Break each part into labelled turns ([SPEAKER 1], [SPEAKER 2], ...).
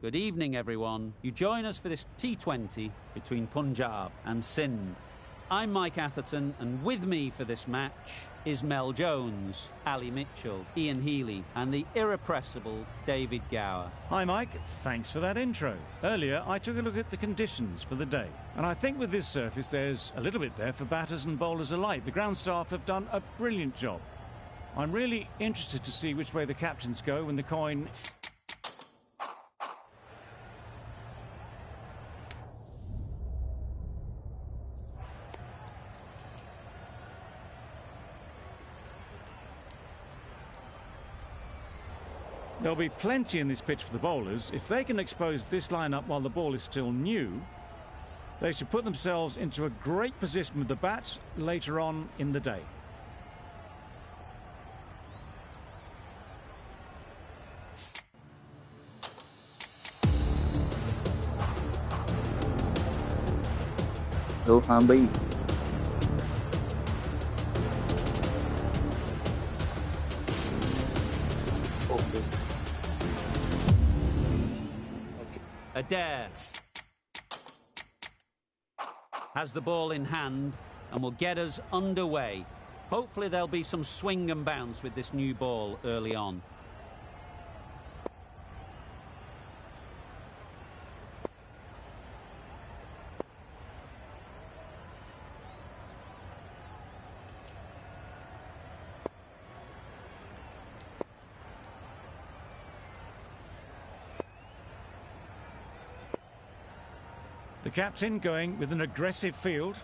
[SPEAKER 1] Good evening, everyone. You join us for this T20 between Punjab and Sindh. I'm Mike Atherton, and with me for this match is Mel Jones, Ali Mitchell, Ian Healy, and the irrepressible David Gower.
[SPEAKER 2] Hi Mike, thanks for that intro. Earlier I took a look at the conditions for the day, and I think with this surface there's a little bit there for batters and bowlers alike. The ground staff have done a brilliant job. I'm really interested to see which way the captains go when the coin... There'll be plenty in this pitch for the bowlers. If they can expose this lineup while the ball is still new, they should put themselves into a great position with the bat later on in the day.
[SPEAKER 3] Hello, Hambi.
[SPEAKER 1] Adair has the ball in hand and will get us underway. Hopefully there'll be some swing and bounce with this new ball early on.
[SPEAKER 2] The captain going with an aggressive field.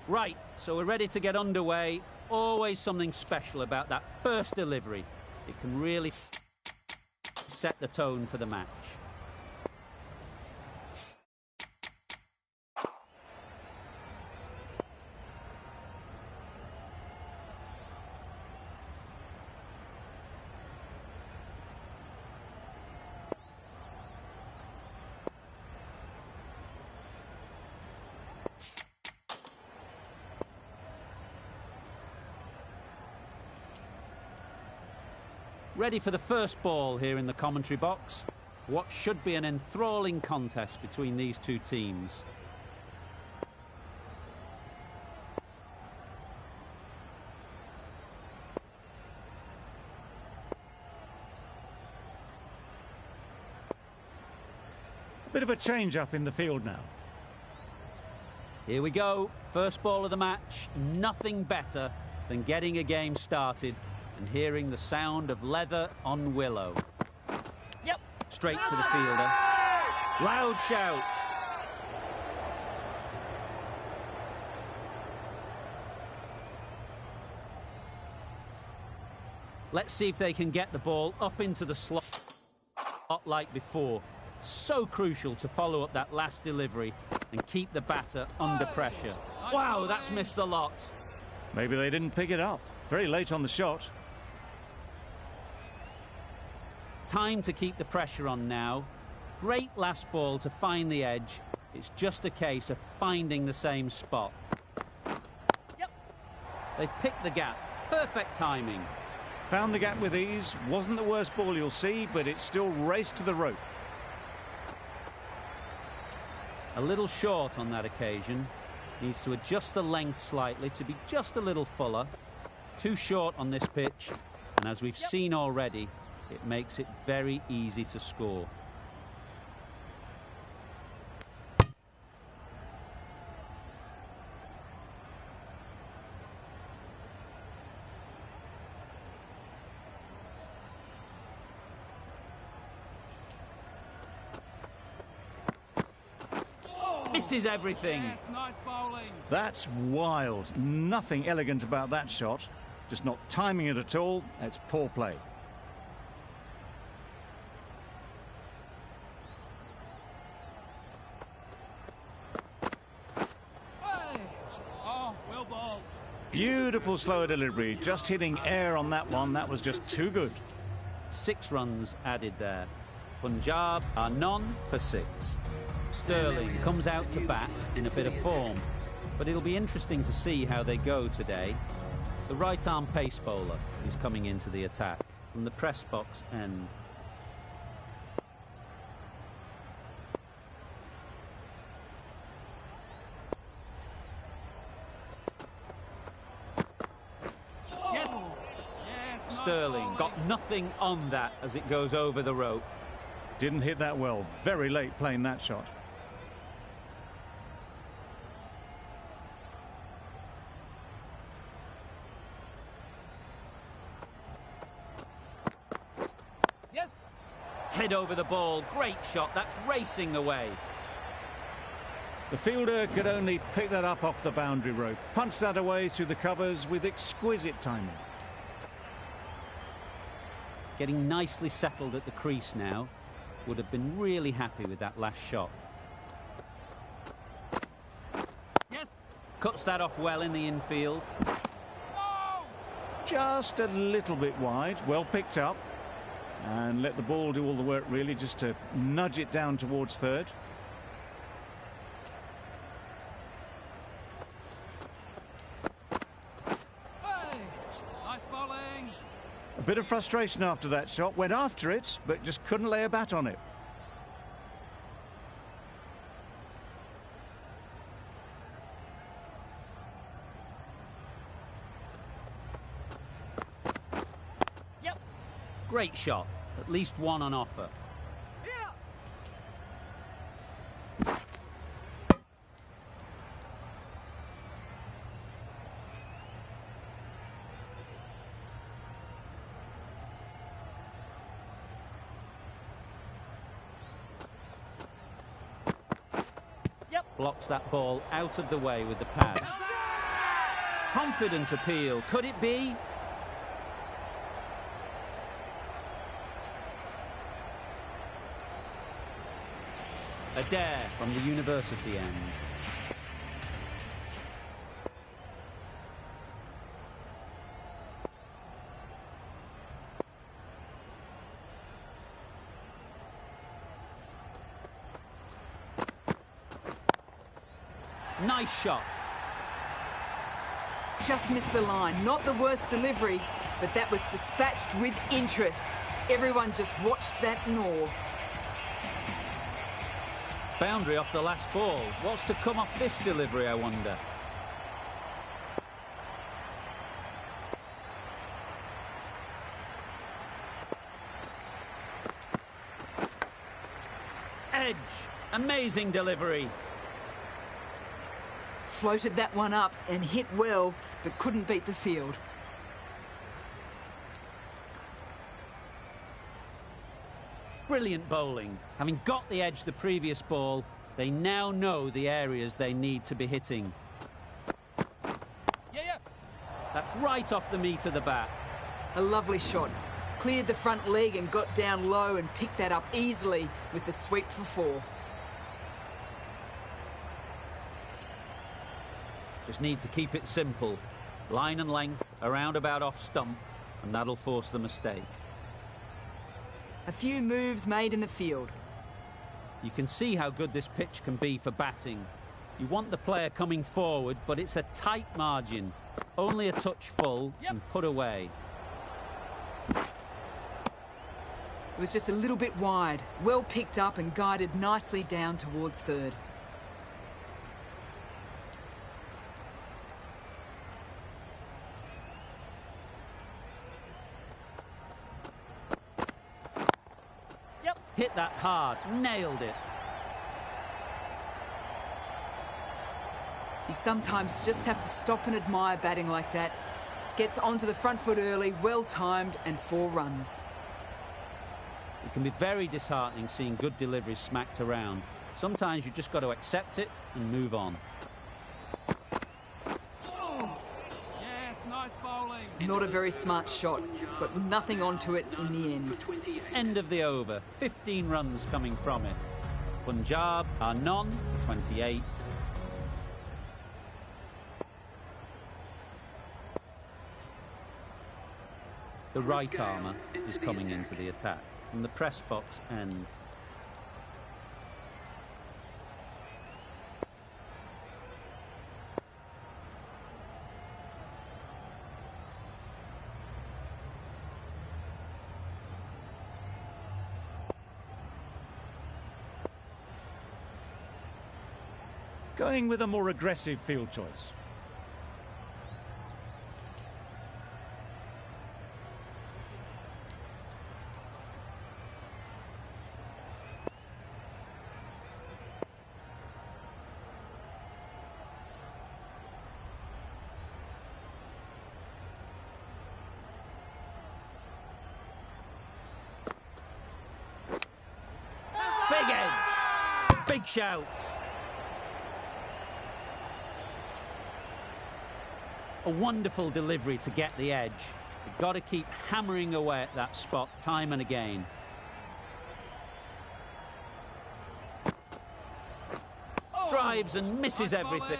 [SPEAKER 1] Right, so we're ready to get underway. Always something special about that first delivery. It can really set the tone for the match. Ready for the first ball here in the commentary box. What should be an enthralling contest between these two teams.
[SPEAKER 2] A bit of a change up in the field now.
[SPEAKER 1] Here we go. First ball of the match. Nothing better than getting a game started and hearing the sound of leather on willow.
[SPEAKER 4] Yep.
[SPEAKER 1] Straight to the fielder. Loud shout. Let's see if they can get the ball up into the slot like before. So crucial to follow up that last delivery and keep the batter under pressure. Wow, that's missed the lot.
[SPEAKER 2] Maybe they didn't pick it up. Very late on the shot.
[SPEAKER 1] Time to keep the pressure on now. Great last ball to find the edge. It's just a case of finding the same spot.
[SPEAKER 4] Yep.
[SPEAKER 1] They've picked the gap. Perfect timing.
[SPEAKER 2] Found the gap with ease. Wasn't the worst ball you'll see, but it still raced to the rope.
[SPEAKER 1] A little short on that occasion. Needs to adjust the length slightly to be just a little fuller. Too short on this pitch, and as we've seen already, it makes it very easy to score. Misses everything.
[SPEAKER 4] Yes, nice bowling.
[SPEAKER 2] That's wild. Nothing elegant about that shot. Just not timing it at all. That's poor play.
[SPEAKER 4] Hey. Oh, well bowled.
[SPEAKER 2] Beautiful slower delivery. Just hitting air on that one. That was just too good.
[SPEAKER 1] 6 runs added there. Punjab are none for 6. Sterling comes out to bat in a bit of form, but it'll be interesting to see how they go today. The right-arm pace bowler is coming into the attack from the press box end.
[SPEAKER 4] Yes. Yes,
[SPEAKER 1] Sterling
[SPEAKER 4] nice
[SPEAKER 1] got nothing on that as it goes over the rope.
[SPEAKER 2] Didn't hit that well. Very late playing that shot.
[SPEAKER 4] Yes.
[SPEAKER 1] Head over the ball, great shot, that's racing away.
[SPEAKER 2] The fielder could only pick that up off the boundary rope. Punched that away through the covers with exquisite timing.
[SPEAKER 1] Getting nicely settled at the crease now. Would have been really happy with that last shot.
[SPEAKER 4] Yes.
[SPEAKER 1] Cuts that off well in the infield.
[SPEAKER 4] No.
[SPEAKER 2] Just a little bit wide. Well picked up. And let the ball do all the work, really, just to nudge it down towards third.
[SPEAKER 4] Hey. Nice bowling.
[SPEAKER 2] A bit of frustration after that shot. Went after it, but just couldn't lay a bat on it.
[SPEAKER 4] Yep.
[SPEAKER 1] Great shot, at least one on offer.
[SPEAKER 4] Yeah.
[SPEAKER 1] Blocks that ball out of the way with the pad. Confident appeal, could it be? A dare from the university end. Nice shot.
[SPEAKER 5] Just missed the line. Not the worst delivery, but that was dispatched with interest. Everyone just watched that gnaw.
[SPEAKER 1] Boundary off the last ball. What's to come off this delivery, I wonder? Edge. Amazing delivery.
[SPEAKER 5] Floated that one up and hit well, but couldn't beat the field.
[SPEAKER 1] Brilliant bowling. Having got the edge the previous ball, they now know the areas they need to be hitting.
[SPEAKER 4] Yeah.
[SPEAKER 1] That's right off the meat of the bat.
[SPEAKER 5] A lovely shot. Cleared the front leg and got down low and picked that up easily with the sweep for 4.
[SPEAKER 1] Just need to keep it simple. Line and length, around about off stump, and that'll force the mistake.
[SPEAKER 5] A few moves made in the field.
[SPEAKER 1] You can see how good this pitch can be for batting. You want the player coming forward, but it's a tight margin. Only a touch full and put away.
[SPEAKER 5] It was just a little bit wide. Well picked up and guided nicely down towards third.
[SPEAKER 1] Hit that hard, nailed it.
[SPEAKER 5] You sometimes just have to stop and admire batting like that. Gets onto the front foot early, well timed, and 4 runs.
[SPEAKER 1] It can be very disheartening seeing good deliveries smacked around. Sometimes you just got to accept it and move on.
[SPEAKER 4] Yes, nice bowling.
[SPEAKER 5] Not a very smart shot. Got nothing onto it in the end.
[SPEAKER 1] End of the over, 15 runs coming from it. Punjab are none, 28. The right armour is coming into the attack from the press box end.
[SPEAKER 2] Going with a more aggressive field choice.
[SPEAKER 1] Big edge! Big shout! A wonderful delivery to get the edge. You've got to keep hammering away at that spot time and again. Drives and misses everything.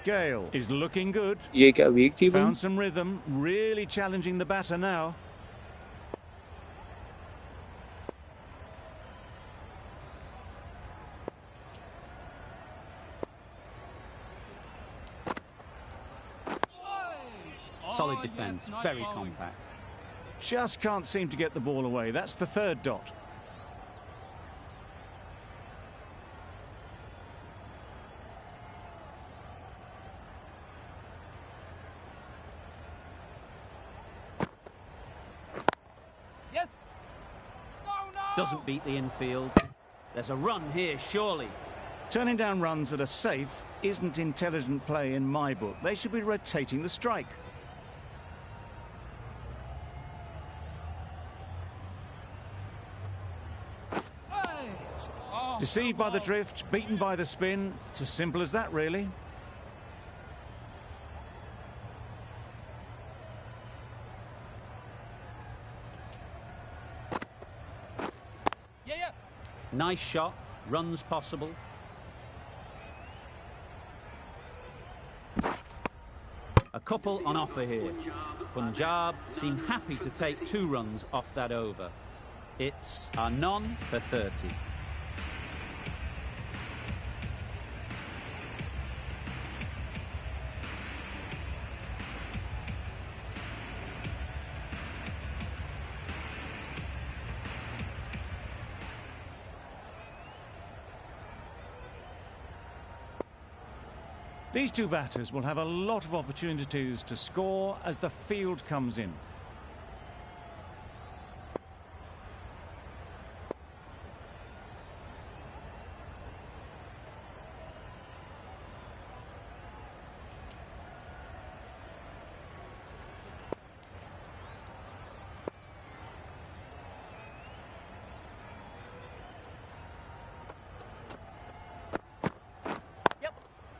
[SPEAKER 2] Gale is looking good.
[SPEAKER 3] Về cả việc chứ
[SPEAKER 2] Found some rhythm, really challenging the batter now.
[SPEAKER 1] Solid defence, very compact.
[SPEAKER 2] Just can't seem to get the ball away. That's the 3rd dot.
[SPEAKER 4] Yes. No, no.
[SPEAKER 1] Doesn't beat the infield. There's a run here, surely.
[SPEAKER 2] Turning down runs that are safe isn't intelligent play in my book. They should be rotating the strike.
[SPEAKER 4] Hey. Oh,
[SPEAKER 2] Deceived by the
[SPEAKER 4] oh.
[SPEAKER 2] drift, beaten by the spin. It's as simple as that, really.
[SPEAKER 4] Yeah, yeah.
[SPEAKER 1] Nice shot, runs possible. A couple on offer here. Punjab seem happy to take 2 runs off that over. It's a none for 30.
[SPEAKER 2] These 2 batters will have a lot of opportunities to score as the field comes in.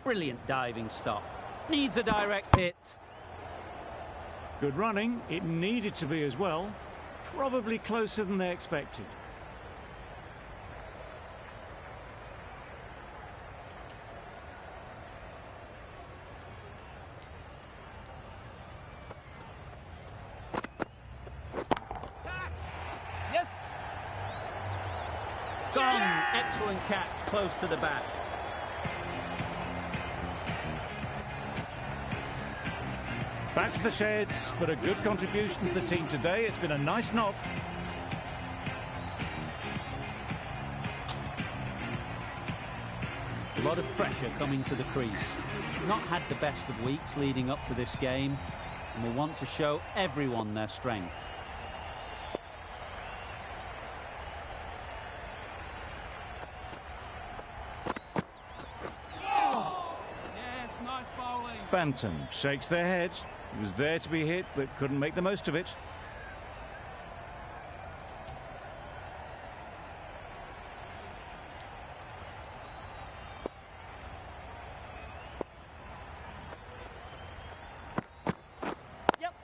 [SPEAKER 1] Brilliant diving stop. Needs a direct hit.
[SPEAKER 2] Good running. It needed to be as well. Probably closer than they expected.
[SPEAKER 4] Yes.
[SPEAKER 1] Gone. Excellent catch, close to the bat.
[SPEAKER 2] Back to the sheds, but a good contribution to the team today. It's been a nice knock.
[SPEAKER 1] A lot of pressure coming to the crease. Not had the best of weeks leading up to this game, and will want to show everyone their strength.
[SPEAKER 4] bowling.
[SPEAKER 2] Bantam shakes their head. He was there to be hit, but couldn't make the most of it.
[SPEAKER 4] Yep.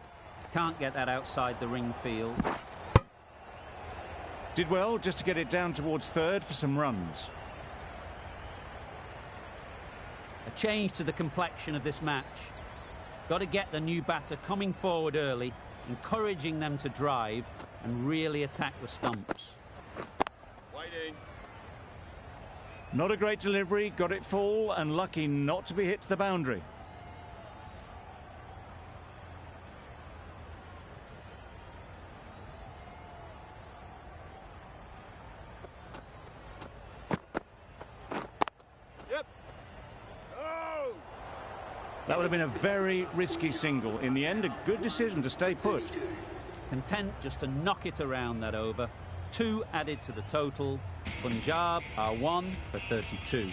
[SPEAKER 1] Can't get that outside the ring field.
[SPEAKER 2] Did well just to get it down towards third for some runs.
[SPEAKER 1] A change to the complexion of this match. Got to get the new batter coming forward early, encouraging them to drive and really attack the stumps.
[SPEAKER 6] Waiting.
[SPEAKER 2] Not a great delivery, got it full and lucky not to be hit to the boundary.
[SPEAKER 6] Yep. Oh!
[SPEAKER 2] That would have been a very risky single. In the end, a good decision to stay put.
[SPEAKER 1] Content just to knock it around that over. 2 added to the total. Punjab are 1 for 32.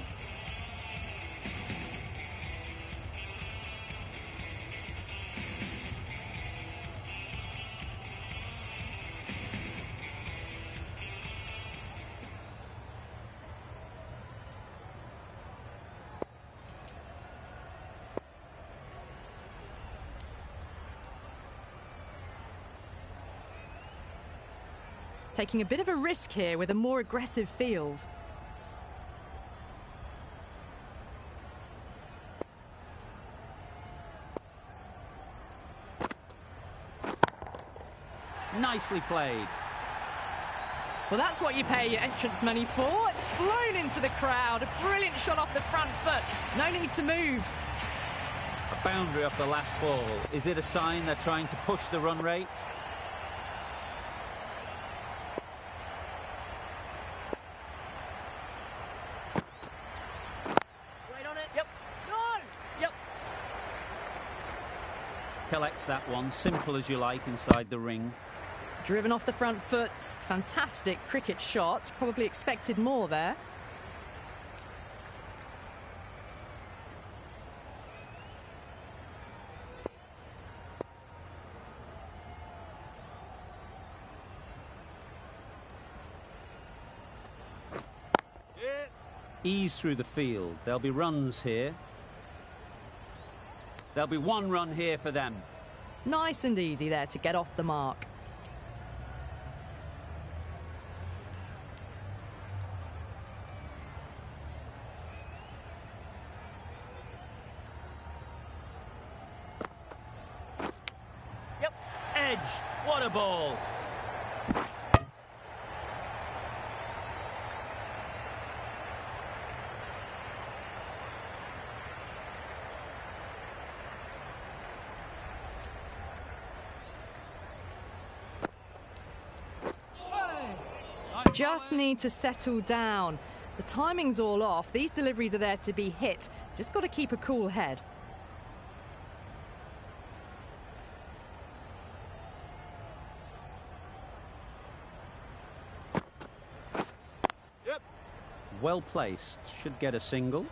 [SPEAKER 7] Taking a bit of a risk here with a more aggressive field.
[SPEAKER 1] Nicely played.
[SPEAKER 7] Well, that's what you pay your entrance money for. It's flown into the crowd. A brilliant shot off the front foot. No need to move.
[SPEAKER 1] A boundary off the last ball. Is it a sign they're trying to push the run rate? Collects that one, simple as you like, inside the ring.
[SPEAKER 7] Driven off the front foot. Fantastic cricket shot. Probably expected more there.
[SPEAKER 1] Ease through the field. There'll be runs here. There'll be 1 run here for them.
[SPEAKER 7] Nice and easy there to get off the mark.
[SPEAKER 1] Yep. Edge. What a ball.
[SPEAKER 7] Just need to settle down. The timing's all off. These deliveries are there to be hit. Just got to keep a cool head.
[SPEAKER 6] Yep.
[SPEAKER 1] Well placed. Should get a single.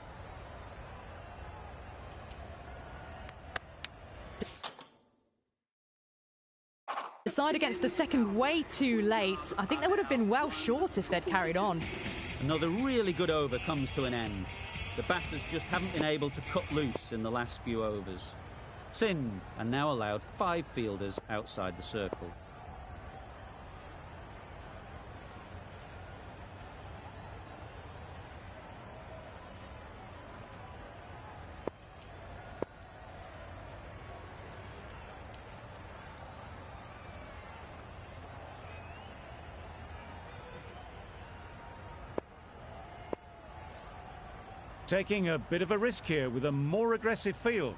[SPEAKER 7] Side against the second way too late. I think they would have been well short if they'd carried on.
[SPEAKER 1] Another really good over comes to an end. The batters just haven't been able to cut loose in the last few overs. Sindh are now allowed 5 fielders outside the circle.
[SPEAKER 2] Taking a bit of a risk here with a more aggressive field.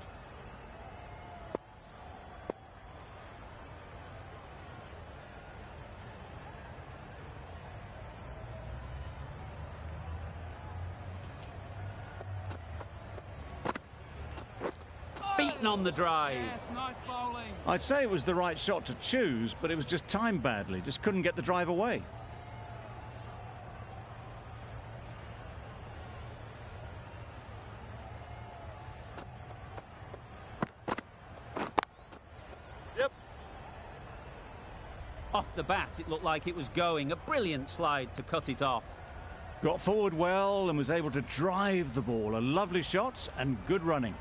[SPEAKER 1] Beaten on the drive.
[SPEAKER 4] Yes, nice bowling.
[SPEAKER 2] I'd say it was the right shot to choose, but it was just timed badly. Just couldn't get the drive away.
[SPEAKER 1] Off the bat, it looked like it was going. A brilliant slide to cut it off.
[SPEAKER 2] Got forward well and was able to drive the ball. A lovely shot and good running.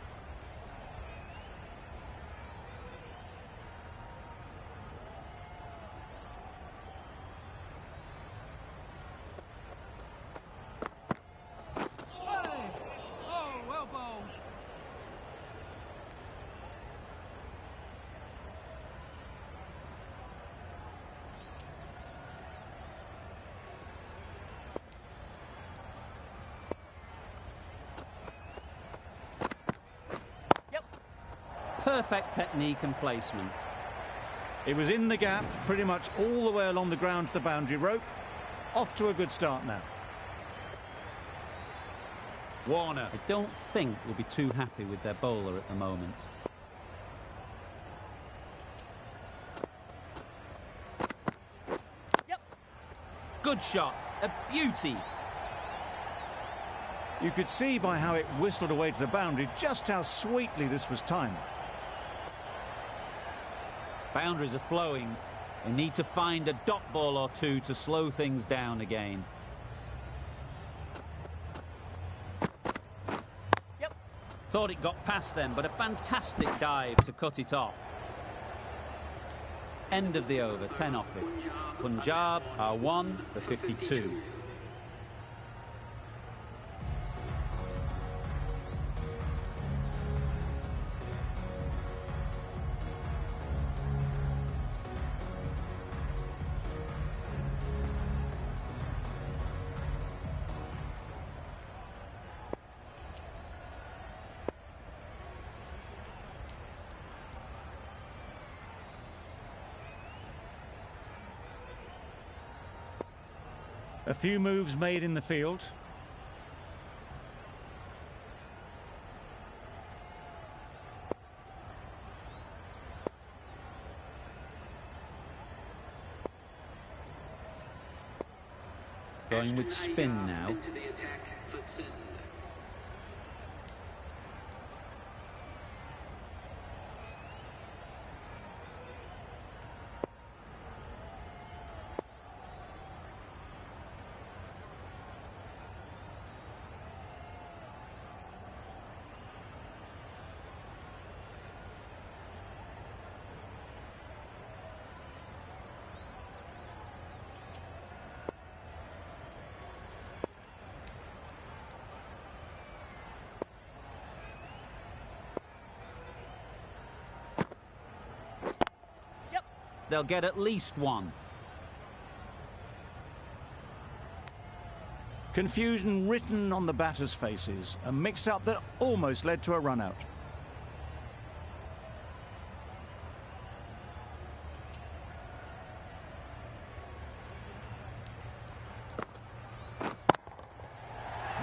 [SPEAKER 4] Oh, well bowled.
[SPEAKER 1] Perfect technique and placement.
[SPEAKER 2] It was in the gap, pretty much all the way along the ground to the boundary rope. Off to a good start now.
[SPEAKER 1] Warner, I don't think will be too happy with their bowler at the moment.
[SPEAKER 7] Yep.
[SPEAKER 1] Good shot, a beauty.
[SPEAKER 2] You could see by how it whistled away to the boundary just how sweetly this was timed.
[SPEAKER 1] Boundaries are flowing. They need to find a dot ball or two to slow things down again.
[SPEAKER 7] Yep.
[SPEAKER 1] Thought it got past them, but a fantastic dive to cut it off. End of the over, 10 off it. Punjab are 1 for 52.
[SPEAKER 2] A few moves made in the field.
[SPEAKER 1] Going with spin now. They'll get at least one.
[SPEAKER 2] Confusion written on the batters' faces. A mix-up that almost led to a run-out.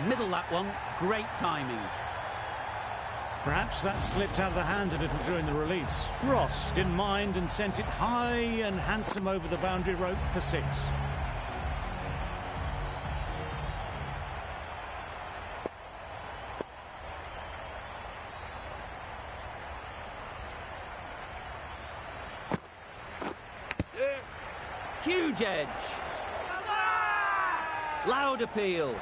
[SPEAKER 1] Middle that one. Great timing.
[SPEAKER 2] Perhaps that slipped out of the hand a little during the release. Ross didn't mind and sent it high and handsome over the boundary rope for 6.
[SPEAKER 1] Huge edge. Loud appeal.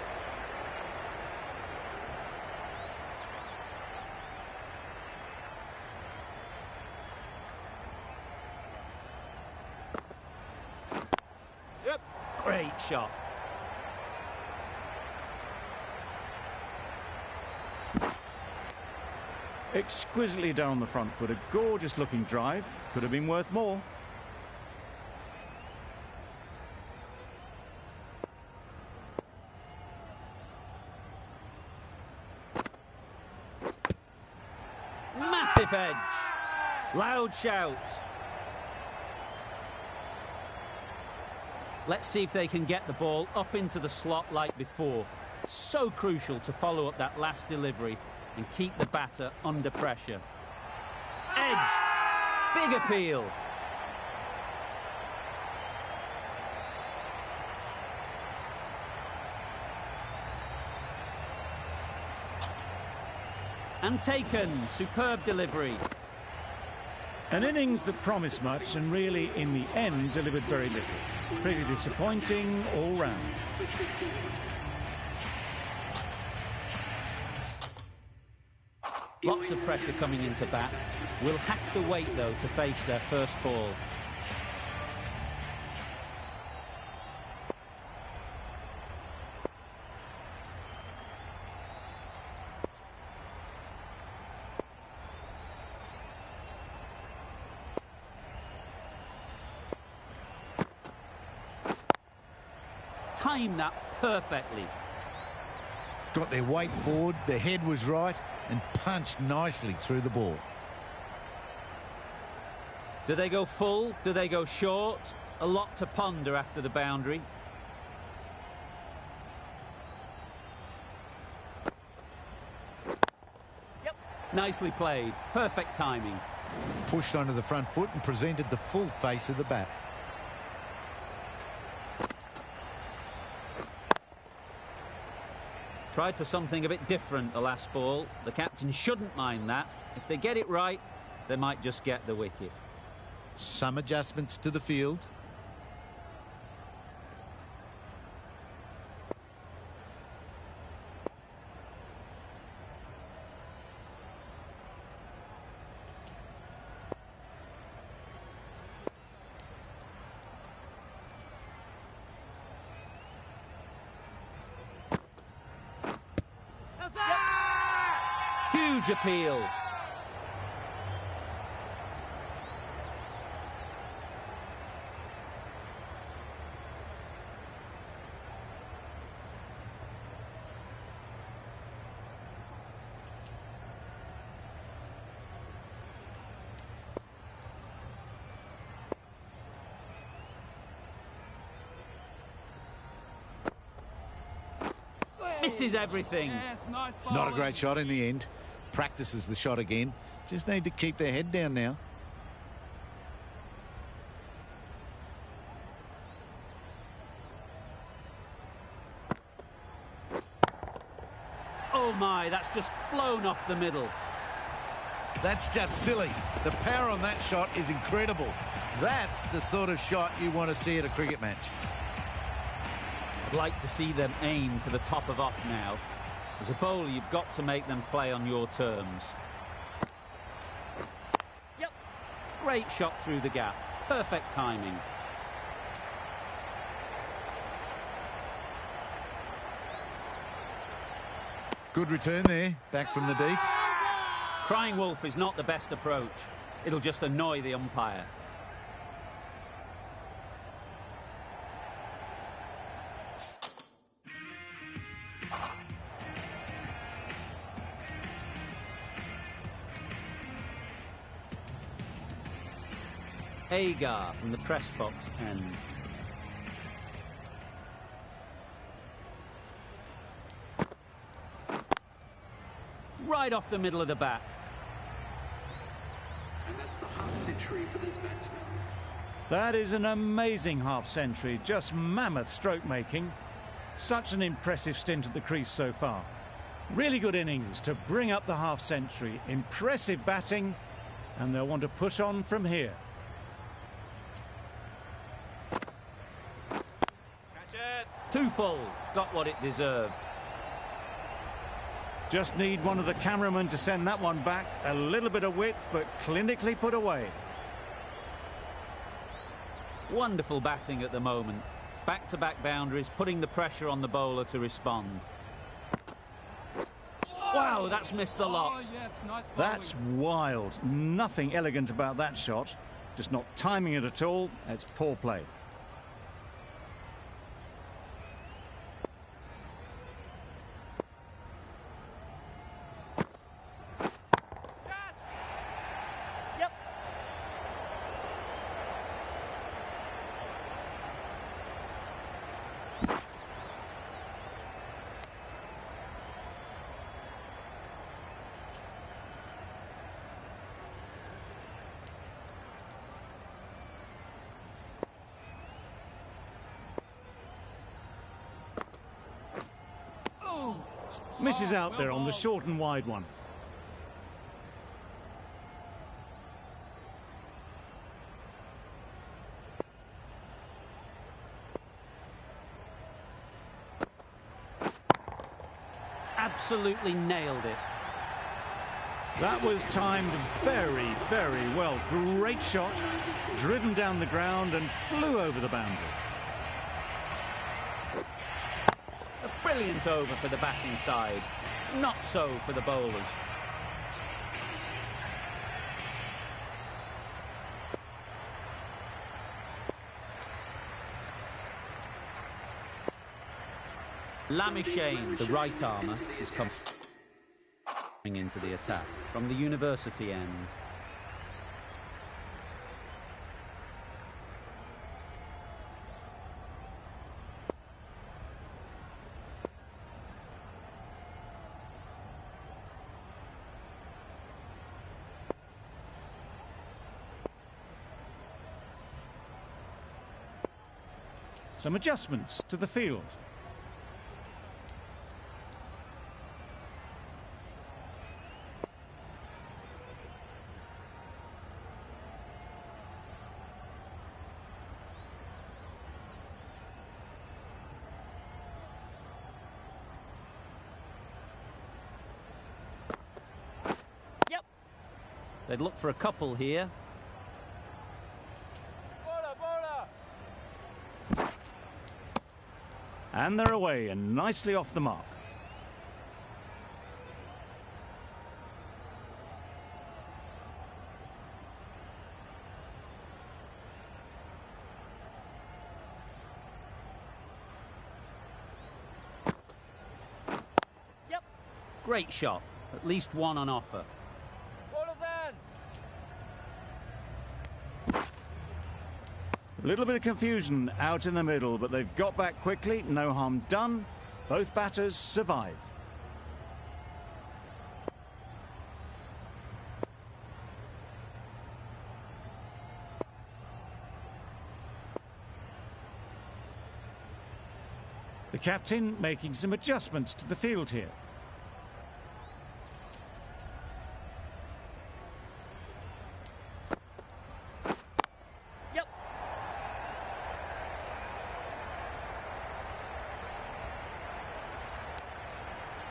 [SPEAKER 6] Yep.
[SPEAKER 1] Great shot.
[SPEAKER 2] Exquisitely down the front foot. A gorgeous looking drive. Could have been worth more.
[SPEAKER 1] Massive edge. Loud shout. Let's see if they can get the ball up into the slot like before. So crucial to follow up that last delivery and keep the batter under pressure. Edged. Big appeal. And taken. Superb delivery.
[SPEAKER 2] An innings that promised much and really, in the end, delivered very little. Pretty disappointing all round.
[SPEAKER 1] Lots of pressure coming into bat. Will have to wait, though, to face their first ball. Timed that perfectly.
[SPEAKER 8] Got their weight forward, their head was right, and punched nicely through the ball.
[SPEAKER 1] Do they go full? Do they go short? A lot to ponder after the boundary.
[SPEAKER 7] Yep.
[SPEAKER 1] Nicely played. Perfect timing.
[SPEAKER 8] Pushed onto the front foot and presented the full face of the bat.
[SPEAKER 1] Tried for something a bit different the last ball. The captain shouldn't mind that. If they get it right, they might just get the wicket.
[SPEAKER 8] Some adjustments to the field.
[SPEAKER 1] Huge appeal. Misses everything.
[SPEAKER 4] Yes, nice
[SPEAKER 8] Not a
[SPEAKER 4] bowling.
[SPEAKER 8] great shot in the end. Practices the shot again. Just need to keep their head down now.
[SPEAKER 1] Oh my, that's just flown off the middle.
[SPEAKER 8] That's just silly. The power on that shot is incredible. That's the sort of shot you want to see at a cricket match.
[SPEAKER 1] I'd like to see them aim for the top of off now. As a bowler, you've got to make them play on your terms.
[SPEAKER 7] Yep.
[SPEAKER 1] Great shot through the gap. Perfect timing.
[SPEAKER 8] Good return there, back from the deep.
[SPEAKER 1] Crying wolf is not the best approach. It'll just annoy the umpire. Agar from the press box end. Right off the middle of the bat.
[SPEAKER 9] And that's the half century for this batsman.
[SPEAKER 2] That is an amazing half-century, just mammoth stroke making. Such an impressive stint at the crease so far. Really good innings to bring up the half-century. Impressive batting, and they'll want to push on from here.
[SPEAKER 6] Catch it.
[SPEAKER 1] Too full. Got what it deserved.
[SPEAKER 2] Just need one of the cameramen to send that one back. A little bit of width, but clinically put away.
[SPEAKER 1] Wonderful batting at the moment. Back-to-back boundaries, putting the pressure on the bowler to respond. Wow, that's missed the lot.
[SPEAKER 4] Oh, yes, nice bowling.
[SPEAKER 2] That's wild. Nothing elegant about that shot. Just not timing it at all. It's poor play.
[SPEAKER 7] Yep.
[SPEAKER 4] Oh.
[SPEAKER 2] Misses out
[SPEAKER 4] well
[SPEAKER 2] there on the
[SPEAKER 4] bowled.
[SPEAKER 2] short and wide one.
[SPEAKER 1] absolutely nailed it.
[SPEAKER 2] That was timed very, very well. Great shot, driven down the ground and flew over the boundary.
[SPEAKER 1] A brilliant over for the batting side. Not so for the bowlers. Lamishane, the right armour, is coming into the attack from the university end.
[SPEAKER 2] Some adjustments to the field.
[SPEAKER 7] Yep.
[SPEAKER 1] They'd look for a couple here.
[SPEAKER 2] And they're away and nicely off the mark.
[SPEAKER 7] Yep.
[SPEAKER 1] Great shot. At least one on offer.
[SPEAKER 2] A little bit of confusion out in the middle, but they've got back quickly. No harm done. Both batters survive. The captain making some adjustments to the field here.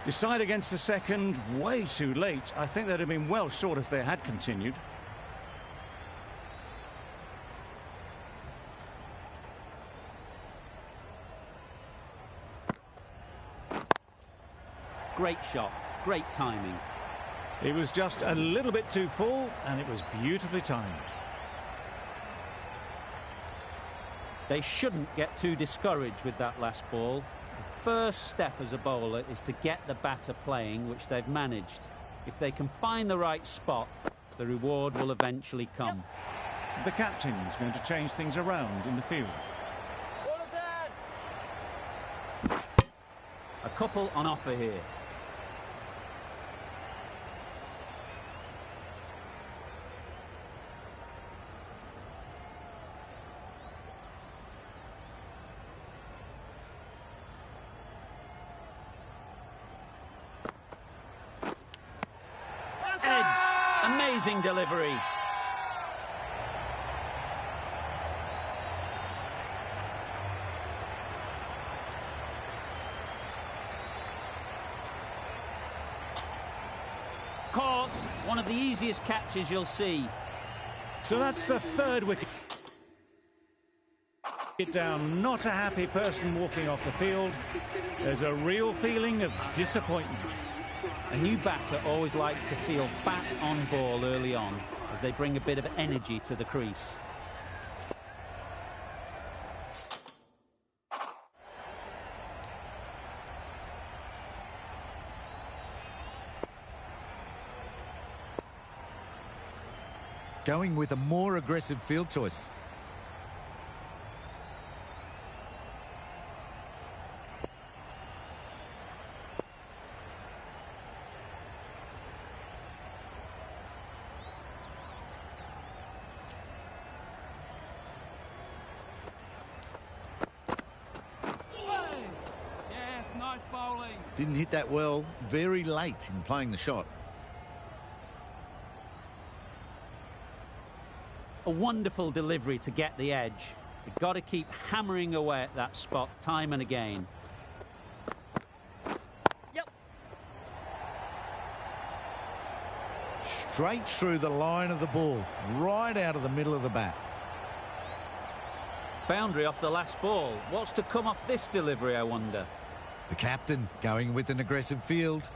[SPEAKER 2] Decide against the second, way too late. I think they'd have been well short if they had continued.
[SPEAKER 1] Great shot, great timing.
[SPEAKER 2] It was just a little bit too full, and it was beautifully timed.
[SPEAKER 1] They shouldn't get too discouraged with that last ball. The first step as a bowler is to get the batter playing, which they've managed. If they can find the right spot, the reward will eventually come.
[SPEAKER 2] The captain is going to change things around in the field.
[SPEAKER 1] A couple on offer here. Amazing delivery. Caught. One of the easiest catches you'll see.
[SPEAKER 2] So that's the third wicket. It down, not a happy person walking off the field. There's a real feeling of disappointment.
[SPEAKER 1] A new batter always likes to feel bat on ball early on, as they bring a bit of energy to the crease.
[SPEAKER 8] Going with a more aggressive field choice.
[SPEAKER 4] Nice bowling.
[SPEAKER 8] Didn't hit that well, very late in playing the shot.
[SPEAKER 1] A wonderful delivery to get the edge. You've got to keep hammering away at that spot time and again.
[SPEAKER 7] Yep.
[SPEAKER 8] straight through the line of the ball, right out of the middle of the bat.
[SPEAKER 1] Boundary off the last ball. What's to come off this delivery, I wonder?
[SPEAKER 8] The captain going with an aggressive field.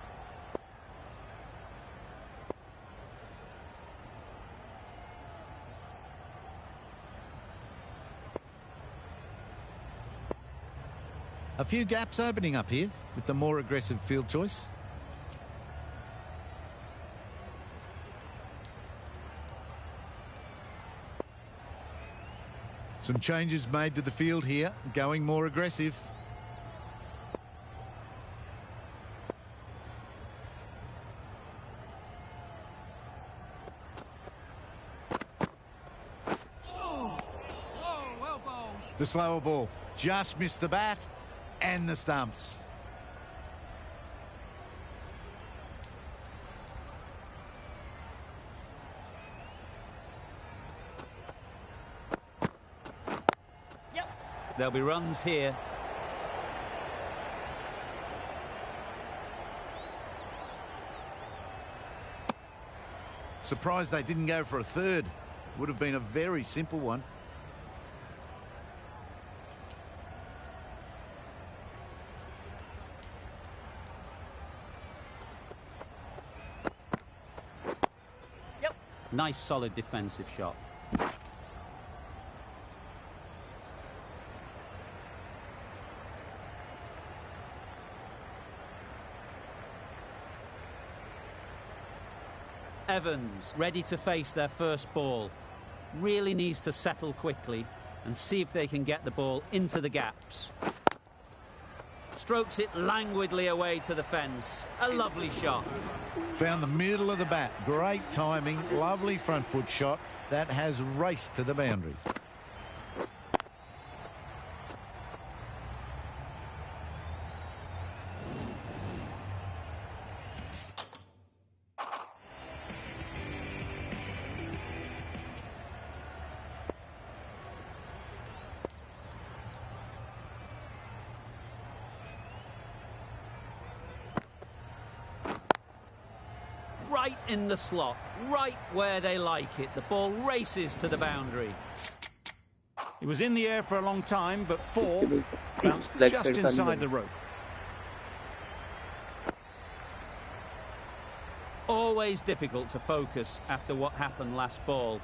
[SPEAKER 8] A few gaps opening up here with the more aggressive field choice. Some changes made to the field here, going more aggressive.
[SPEAKER 4] Oh, well bowled.
[SPEAKER 8] The slower ball just missed the bat and the stumps.
[SPEAKER 1] There'll be runs here.
[SPEAKER 8] Surprised they didn't go for a third. Would have been a very simple one.
[SPEAKER 1] Nice solid defensive shot. Evans ready to face their first ball. Really needs to settle quickly and see if they can get the ball into the gaps. Strokes it languidly away to the fence. A lovely shot.
[SPEAKER 8] Found the middle of the bat. Great timing. Lovely front foot shot. That has raced to the boundary.
[SPEAKER 1] Right in the slot, right where they like it. The ball races to the boundary.
[SPEAKER 2] It was in the air for a long time, but four bounced
[SPEAKER 3] Leg
[SPEAKER 2] just
[SPEAKER 3] side
[SPEAKER 2] inside the rope.
[SPEAKER 1] Always difficult to focus after what happened last ball,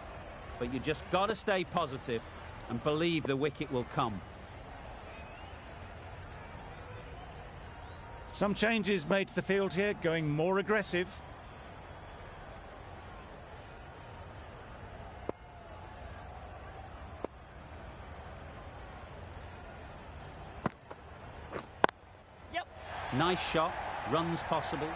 [SPEAKER 1] but you just got to stay positive and believe the wicket will come.
[SPEAKER 2] Some changes made to the field here, going more aggressive.
[SPEAKER 1] Nice shot, runs possible.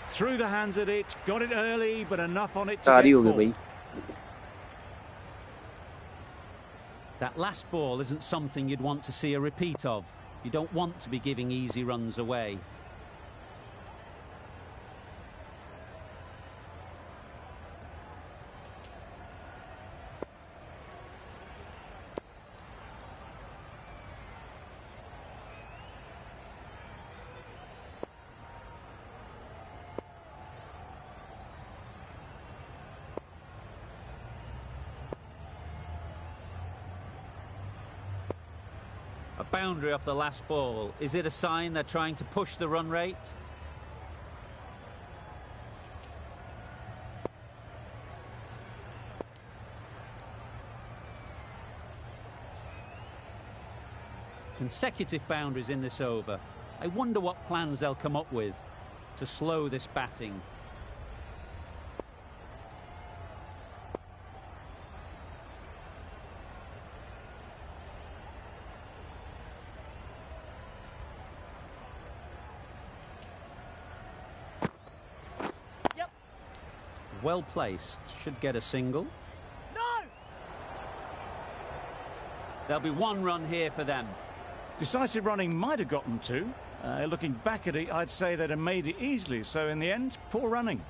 [SPEAKER 2] Through the hands at it, got it early, but enough on it to
[SPEAKER 3] सारी
[SPEAKER 2] get
[SPEAKER 3] हो गई
[SPEAKER 2] full.
[SPEAKER 3] भाई.
[SPEAKER 1] That last ball isn't something you'd want to see a repeat of. You don't want to be giving easy runs away. A boundary off the last ball. Is it a sign they're trying to push the run rate? Consecutive boundaries in this over. I wonder what plans they'll come up with to slow this batting. Well placed, should get a single.
[SPEAKER 7] No!
[SPEAKER 1] There'll be one run here for them.
[SPEAKER 2] Decisive running might have gotten two. Looking back at it, I'd say they'd have made it easily. So in the end, poor running.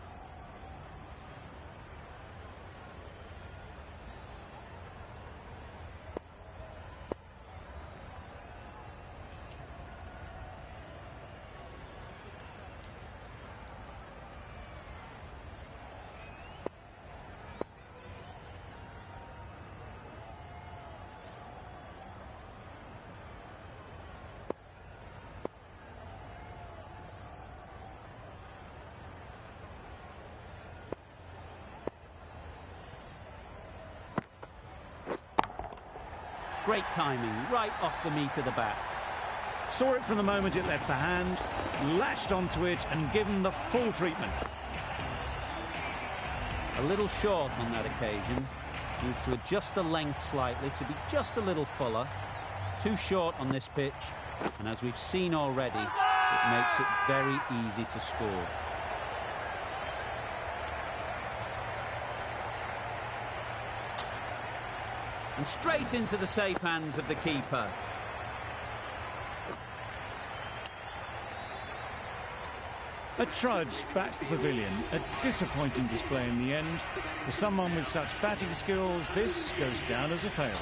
[SPEAKER 1] Great timing, right off the meat of the bat.
[SPEAKER 2] Saw it from the moment it left the hand, latched onto it and given the full treatment.
[SPEAKER 1] A little short on that occasion. Needs to adjust the length slightly to be just a little fuller. Too short on this pitch, and as we've seen already, it makes it very easy to score. And straight into the safe hands of the keeper.
[SPEAKER 2] A trudge back to the pavilion, a disappointing display in the end. For someone with such batting skills, this goes down as a fail.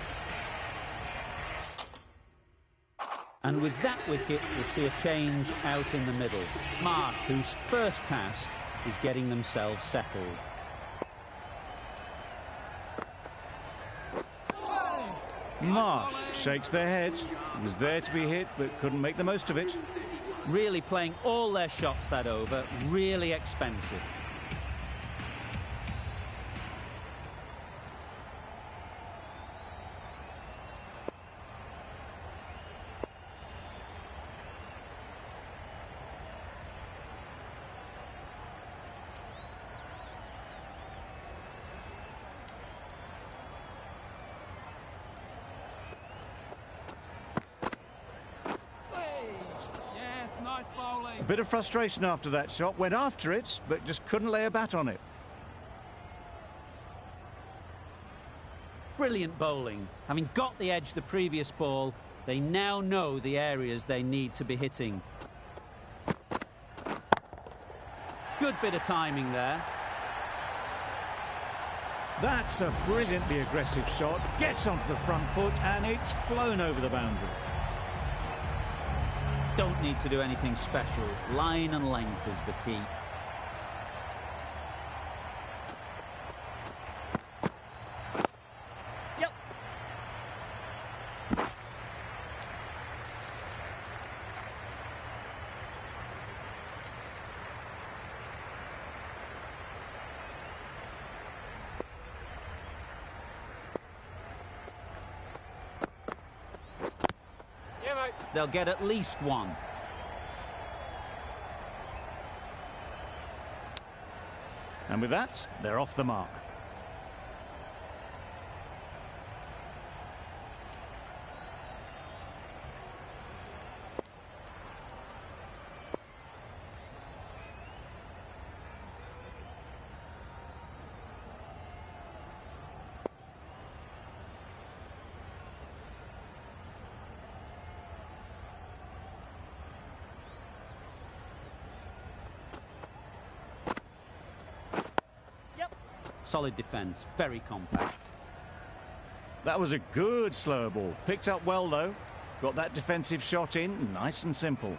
[SPEAKER 1] And with that wicket, we'll see a change out in the middle. Marsh, whose first task is getting themselves settled.
[SPEAKER 2] Marsh shakes their head. It was there to be hit, but couldn't make the most of it.
[SPEAKER 1] Really playing all their shots that over, really expensive.
[SPEAKER 2] A bit of frustration after that shot, went after it, but just couldn't lay a bat on it.
[SPEAKER 1] Brilliant bowling. Having got the edge the previous ball, they now know the areas they need to be hitting. Good bit of timing there.
[SPEAKER 2] That's a brilliantly aggressive shot, gets onto the front foot and it's flown over the boundary.
[SPEAKER 1] Don't need to do anything special. Line and length is the key.
[SPEAKER 7] Yep.
[SPEAKER 1] They'll get at least one.
[SPEAKER 2] And with that, they're off the mark.
[SPEAKER 1] Solid defence, very compact.
[SPEAKER 2] That was a good slower ball. Picked up well, though. Got that defensive shot in, nice and simple.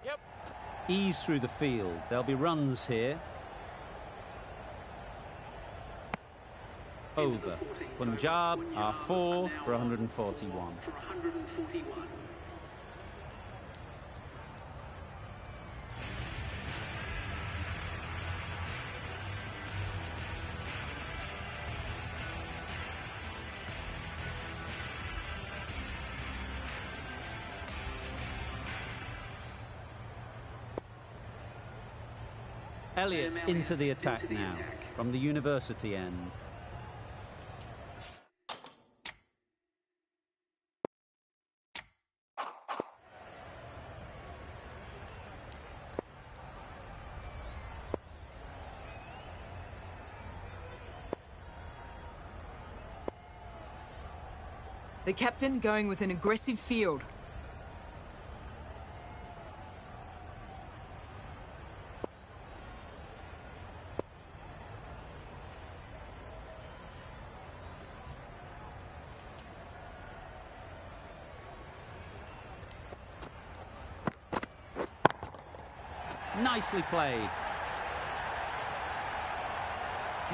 [SPEAKER 6] Yep.
[SPEAKER 1] Ease through the field. There'll be runs here. Over. Punjab are 4 for 141. Elliott into the attack now from the university end.
[SPEAKER 5] The captain going with an aggressive field.
[SPEAKER 1] Nicely played.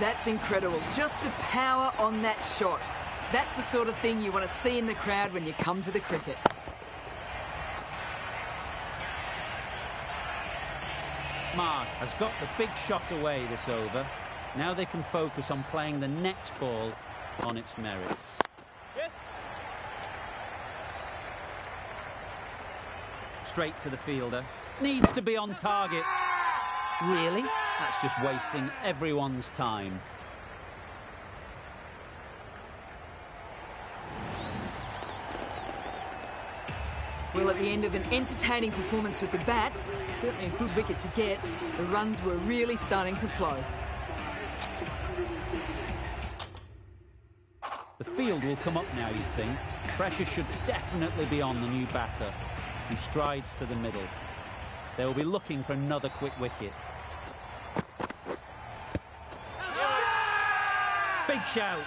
[SPEAKER 5] That's incredible. Just the power on that shot. That's the sort of thing you want to see in the crowd when you come to the cricket.
[SPEAKER 1] Marsh has got the big shot away this over. Now they can focus on playing the next ball on its merits.
[SPEAKER 6] Yes.
[SPEAKER 1] Straight to the fielder. Needs to be on target. Really? That's just wasting everyone's time.
[SPEAKER 5] Well, at the end of an entertaining performance with the bat, certainly a good wicket to get, the runs were really starting to flow.
[SPEAKER 1] The field will come up now, you'd think. Pressure should definitely be on the new batter, who strides to the middle. They'll be looking for another quick wicket. Big shout.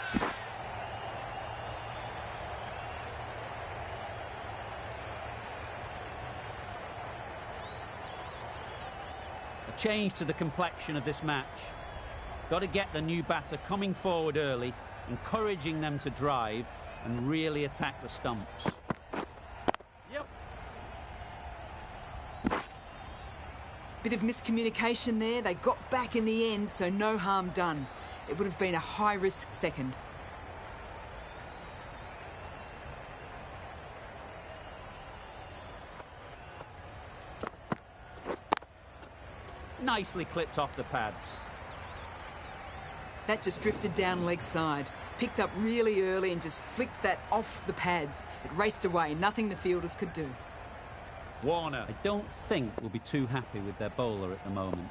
[SPEAKER 1] A change to the complexion of this match. Got to get the new batter coming forward early, encouraging them to drive and really attack the stumps.
[SPEAKER 6] Yep.
[SPEAKER 5] Bit of miscommunication there. They got back in the end, so no harm done. It would have been a high-risk second.
[SPEAKER 1] Nicely clipped off the pads.
[SPEAKER 5] That just drifted down leg side. Picked up really early and just flicked that off the pads. It raced away, nothing the fielders could do.
[SPEAKER 1] Warner, I don't think will be too happy with their bowler at the moment.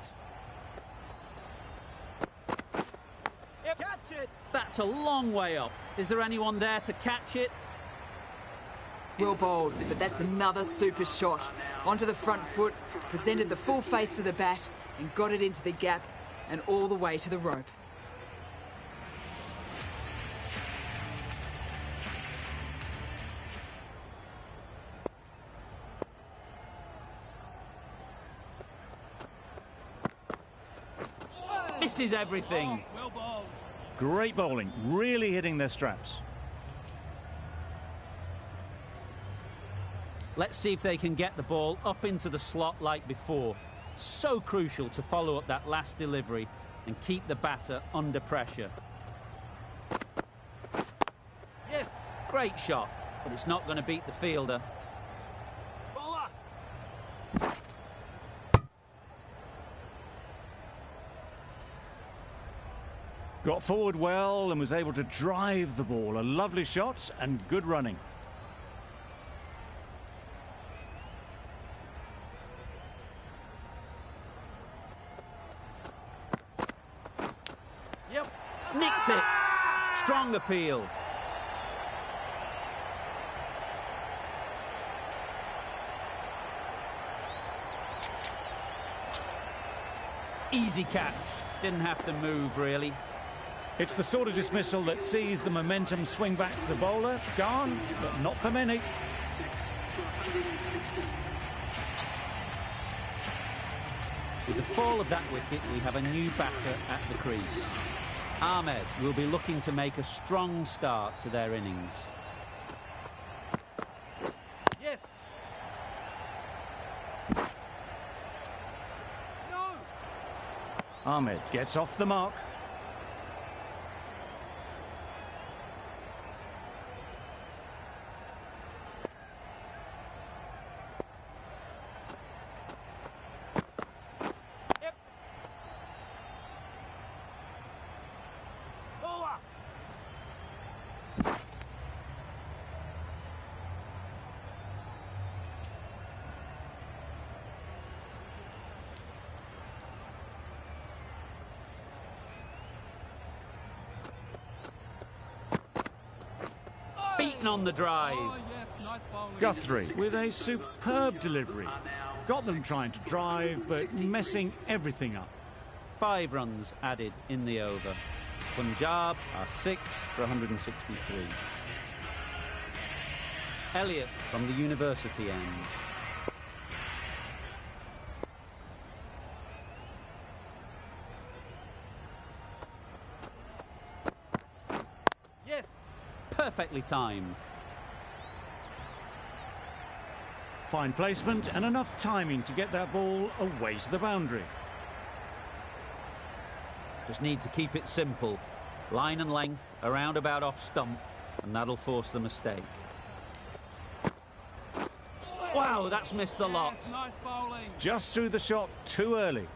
[SPEAKER 6] Yep. Catch it.
[SPEAKER 1] That's a long way up. Is there anyone there to catch it?
[SPEAKER 5] Well bowled, but that's another super shot. Onto the front foot, presented the full face of the bat and got it into the gap and all the way to the rope.
[SPEAKER 1] Misses everything.
[SPEAKER 6] Well bowled.
[SPEAKER 2] Great bowling, really hitting their straps.
[SPEAKER 1] Let's see if they can get the ball up into the slot like before. So crucial to follow up that last delivery and keep the batter under pressure.
[SPEAKER 6] Yes.
[SPEAKER 1] Great shot, but it's not going to beat the fielder.
[SPEAKER 6] Bowler.
[SPEAKER 2] Got forward well and was able to drive the ball. A lovely shot and good running.
[SPEAKER 6] Yep.
[SPEAKER 1] Nicked it. Strong appeal. Easy catch. Didn't have to move, really.
[SPEAKER 2] It's the sort of dismissal that sees the momentum swing back to the bowler. Gone, but not for many.
[SPEAKER 9] 6 to 160.
[SPEAKER 1] With the fall of that wicket, we have a new batter at the crease. Ahmed will be looking to make a strong start to their innings.
[SPEAKER 6] Yes. No.
[SPEAKER 2] Ahmed gets off the mark.
[SPEAKER 6] Yep. Bowler.
[SPEAKER 1] Beaten on the drive.
[SPEAKER 6] Oh, yes. Nice bowling.
[SPEAKER 2] Guthrie with a superb delivery. Got them trying to drive, but messing everything up.
[SPEAKER 1] 5 runs added in the over. Punjab are 6 for 163. Elliott from the university end.
[SPEAKER 6] Yes.
[SPEAKER 1] Perfectly timed.
[SPEAKER 2] Fine placement and enough timing to get that ball away to the boundary.
[SPEAKER 1] Just need to keep it simple. Line and length, around about off stump, and that'll force the mistake. Wow, that's missed the lot.
[SPEAKER 6] Yes, nice bowling.
[SPEAKER 2] Just threw the shot too early.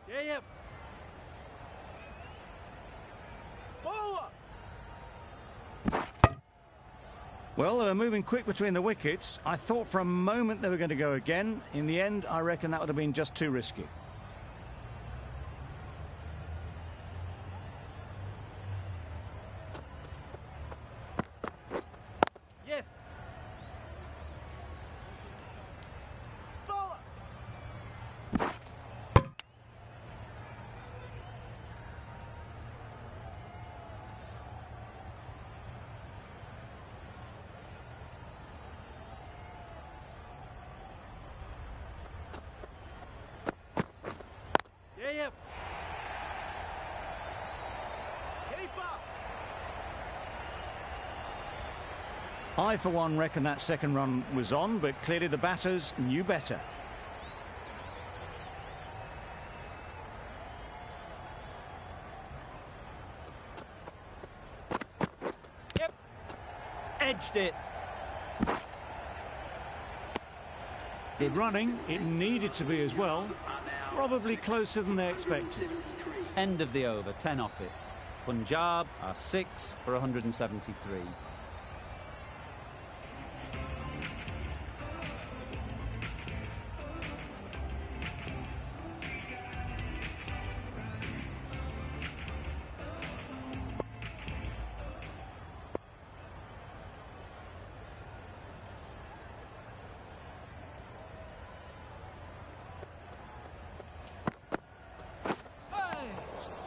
[SPEAKER 6] Yep.
[SPEAKER 2] Well, they were moving quick between the wickets. I thought for a moment they were going to go again. In the end, I reckon that would have been just too risky.
[SPEAKER 6] Yes. Yep.
[SPEAKER 2] I, for one, reckon that second run was on, but clearly the batters knew better.
[SPEAKER 6] Yep.
[SPEAKER 1] Edged it.
[SPEAKER 2] Good running. It needed to be as well. Probably closer than they expected.
[SPEAKER 1] End of the over, 10 off it. Punjab are 6 for 173.
[SPEAKER 6] Hey.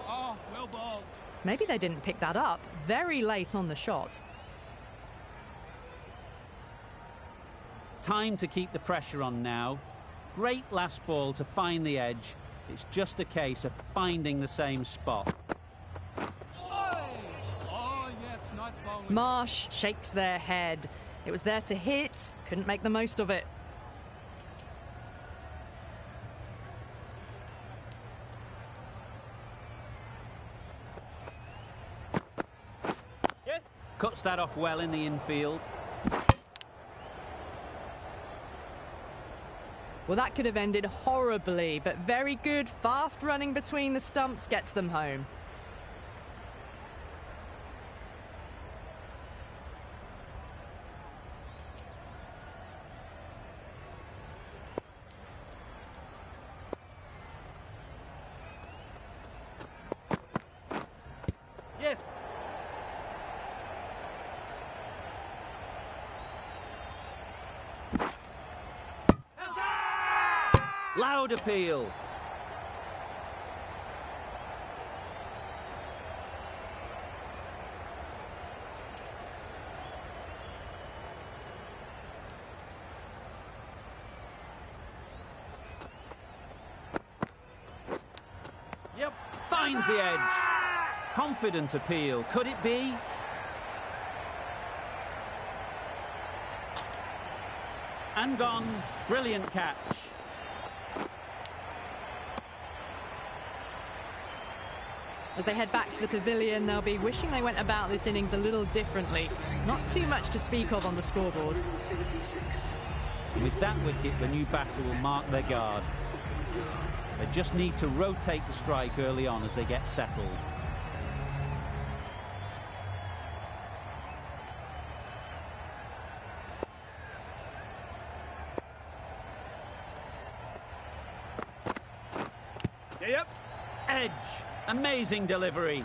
[SPEAKER 6] Oh, well bowled.
[SPEAKER 7] Maybe they didn't pick that up very late on the shot.
[SPEAKER 1] Time to keep the pressure on now. Great last ball to find the edge. It's just a case of finding the same spot.
[SPEAKER 6] Hey. Oh, yes, nice bowling.
[SPEAKER 7] Marsh shakes their head. It was there to hit, couldn't make the most of it.
[SPEAKER 6] Yes.
[SPEAKER 1] Cuts that off well in the infield.
[SPEAKER 7] Well, that could have ended horribly, but very good, fast running between the stumps gets them home.
[SPEAKER 6] Yes.
[SPEAKER 1] Loud appeal.
[SPEAKER 6] Yep.
[SPEAKER 1] Finds the edge. Confident appeal. Could it be? And gone. Brilliant catch.
[SPEAKER 7] As they head back to the pavilion, they'll be wishing they went about this innings a little differently. Not too much to speak of on the scoreboard.
[SPEAKER 1] With that wicket, the new batter will mark their guard. They just need to rotate the strike early on as they get settled.
[SPEAKER 6] Yep.
[SPEAKER 1] Edge. Amazing delivery.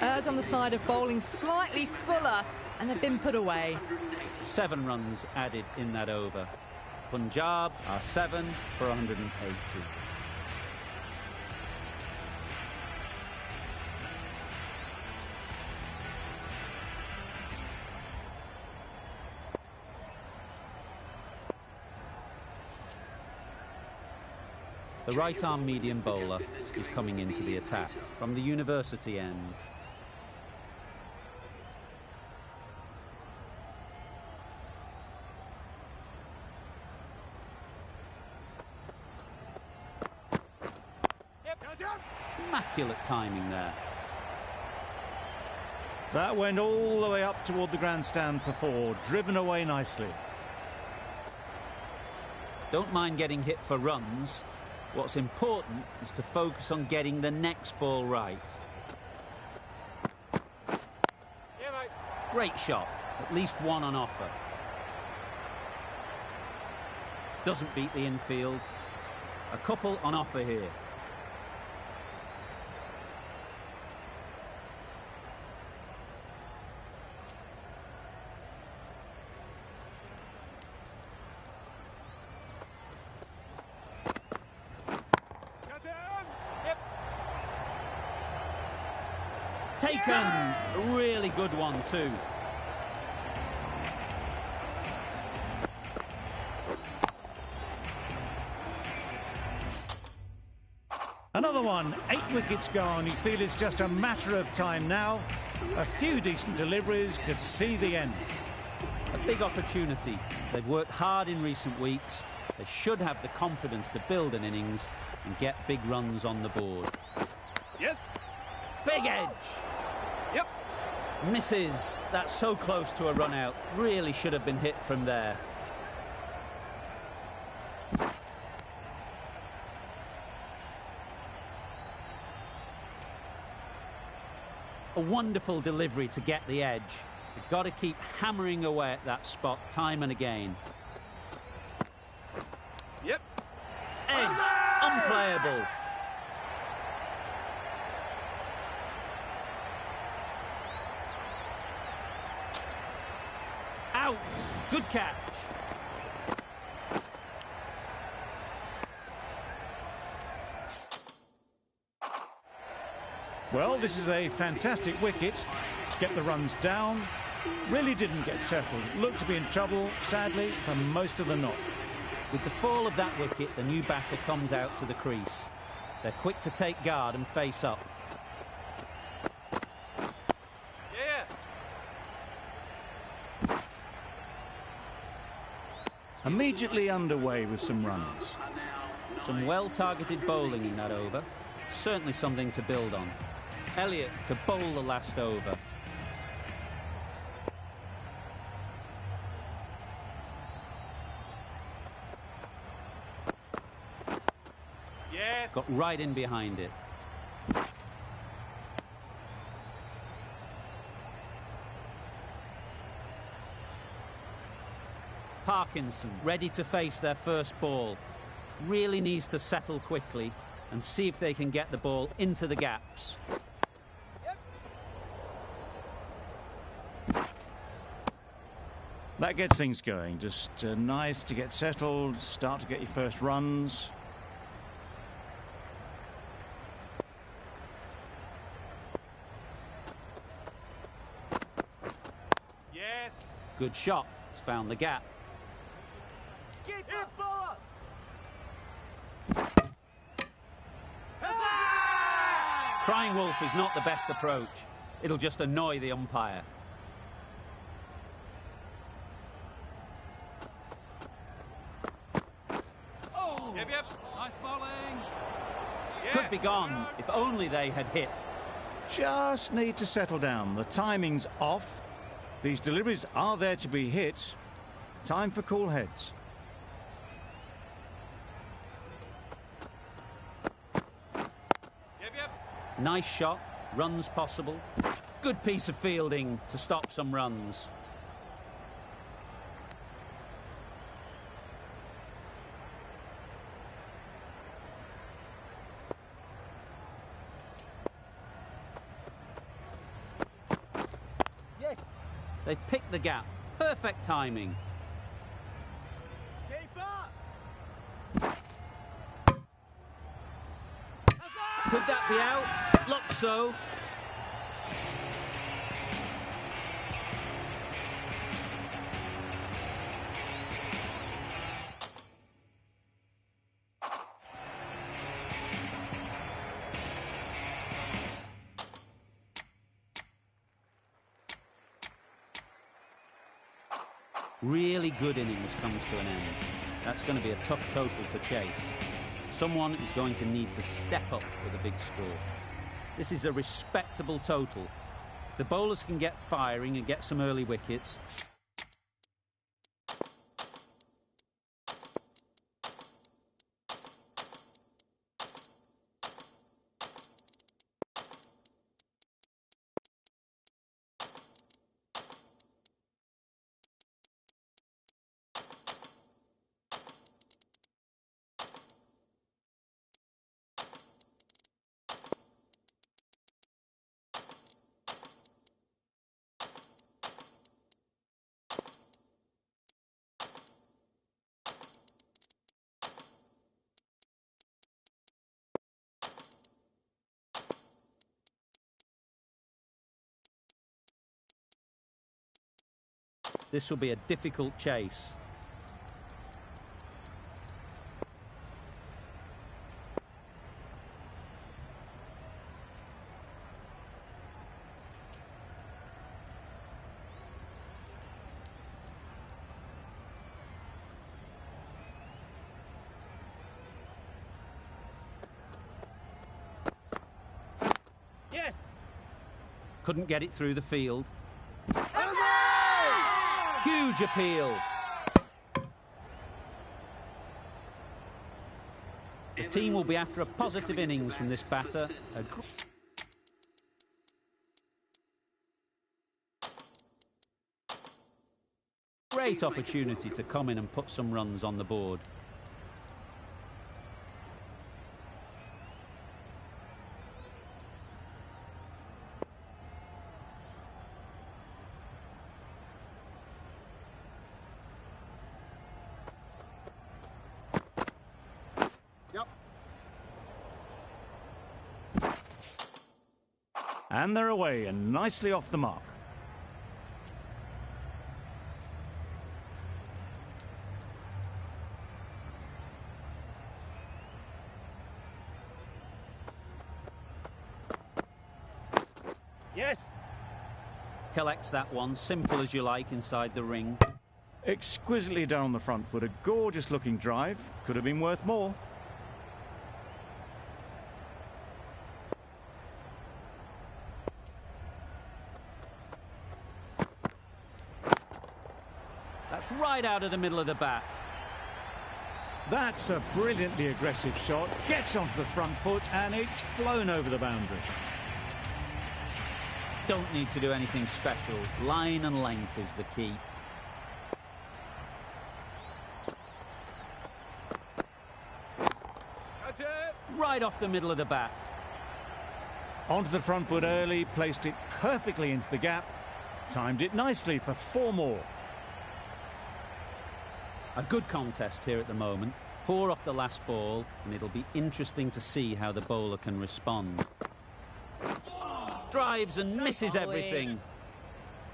[SPEAKER 7] Errs on the side of bowling slightly fuller, and they've been put away.
[SPEAKER 1] 7 runs added in that over. Punjab are 7 for 180. The right-arm medium bowler is coming into the attack from the university end. Immaculate timing there.
[SPEAKER 2] That went all the way up toward the grandstand for 4, driven away nicely.
[SPEAKER 1] Don't mind getting hit for runs. What's important is to focus on getting the next ball right.
[SPEAKER 6] Yeah, mate.
[SPEAKER 1] Great shot, at least one on offer. Doesn't beat the infield. A couple on offer here. Taken! A really good one too.
[SPEAKER 2] Another one, 8 wickets gone. You feel it's just a matter of time now. A few decent deliveries could see the end.
[SPEAKER 1] A big opportunity. They've worked hard in recent weeks. They should have the confidence to build an innings and get big runs on the board.
[SPEAKER 6] Yes.
[SPEAKER 1] Big edge!
[SPEAKER 6] Yep.
[SPEAKER 1] Misses. That's so close to a run out. Really should have been hit from there. A wonderful delivery to get the edge. You've got to keep hammering away at that spot time and again.
[SPEAKER 6] Yep.
[SPEAKER 1] Edge. Unplayable. Out. Good catch.
[SPEAKER 2] Well, this is a fantastic wicket. Get the runs down. Really didn't get settled. Looked to be in trouble, sadly, for most of the knock.
[SPEAKER 1] With the fall of that wicket, the new batter comes out to the crease. They're quick to take guard and face up.
[SPEAKER 6] Yeah.
[SPEAKER 2] Immediately underway with some runs.
[SPEAKER 1] Some well-targeted bowling in that over. Certainly something to build on. Elliott to bowl the last over.
[SPEAKER 6] Yes.
[SPEAKER 1] Got right in behind it. Parkinson ready to face their first ball. Really needs to settle quickly and see if they can get the ball into the gaps.
[SPEAKER 2] That gets things going. Just nice to get settled, start to get your first runs.
[SPEAKER 6] Yes.
[SPEAKER 1] Good shot. It's found the gap.
[SPEAKER 6] Keep it, bowler.
[SPEAKER 1] Crying wolf is not the best approach. It'll just annoy the umpire.
[SPEAKER 6] Oh. Yep, yep. Nice bowling. Yeah.
[SPEAKER 1] Could be gone if only they had hit.
[SPEAKER 2] Just need to settle down. The timing's off. These deliveries are there to be hit. Time for cool heads.
[SPEAKER 6] Yep, yep.
[SPEAKER 1] Nice shot. Runs possible. Good piece of fielding to stop some runs.
[SPEAKER 6] Yes.
[SPEAKER 1] They've picked the gap. Perfect timing.
[SPEAKER 6] Keep up.
[SPEAKER 1] Could that be out? Looks so. really good innings comes to an end. That's going to be a tough total to chase. Someone is going to need to step up with a big score. This is a respectable total. If the bowlers can get firing and get some early wickets... This will be a difficult chase.
[SPEAKER 6] Yes!
[SPEAKER 1] Couldn't get it through the field. Huge appeal. The team will be after a positive innings from this batter. Great opportunity to come in and put some runs on the board.
[SPEAKER 2] And they're away and nicely off the mark.
[SPEAKER 6] Yes!
[SPEAKER 1] Collects that one, simple as you like, inside the ring.
[SPEAKER 2] Exquisitely done on the front foot, a gorgeous looking drive. Could have been worth more.
[SPEAKER 1] That's right out of the middle of the bat.
[SPEAKER 2] That's a brilliantly aggressive shot. Gets onto the front foot and it's flown over the boundary.
[SPEAKER 1] Don't need to do anything special. Line and length is the key.
[SPEAKER 6] That's it!
[SPEAKER 1] Right off the middle of the bat.
[SPEAKER 2] Onto the front foot early, placed it perfectly into the gap. Timed it nicely for 4 more.
[SPEAKER 1] A good contest here at the moment. 4 off the last ball, and it'll be interesting to see how the bowler can respond. Drives and misses everything.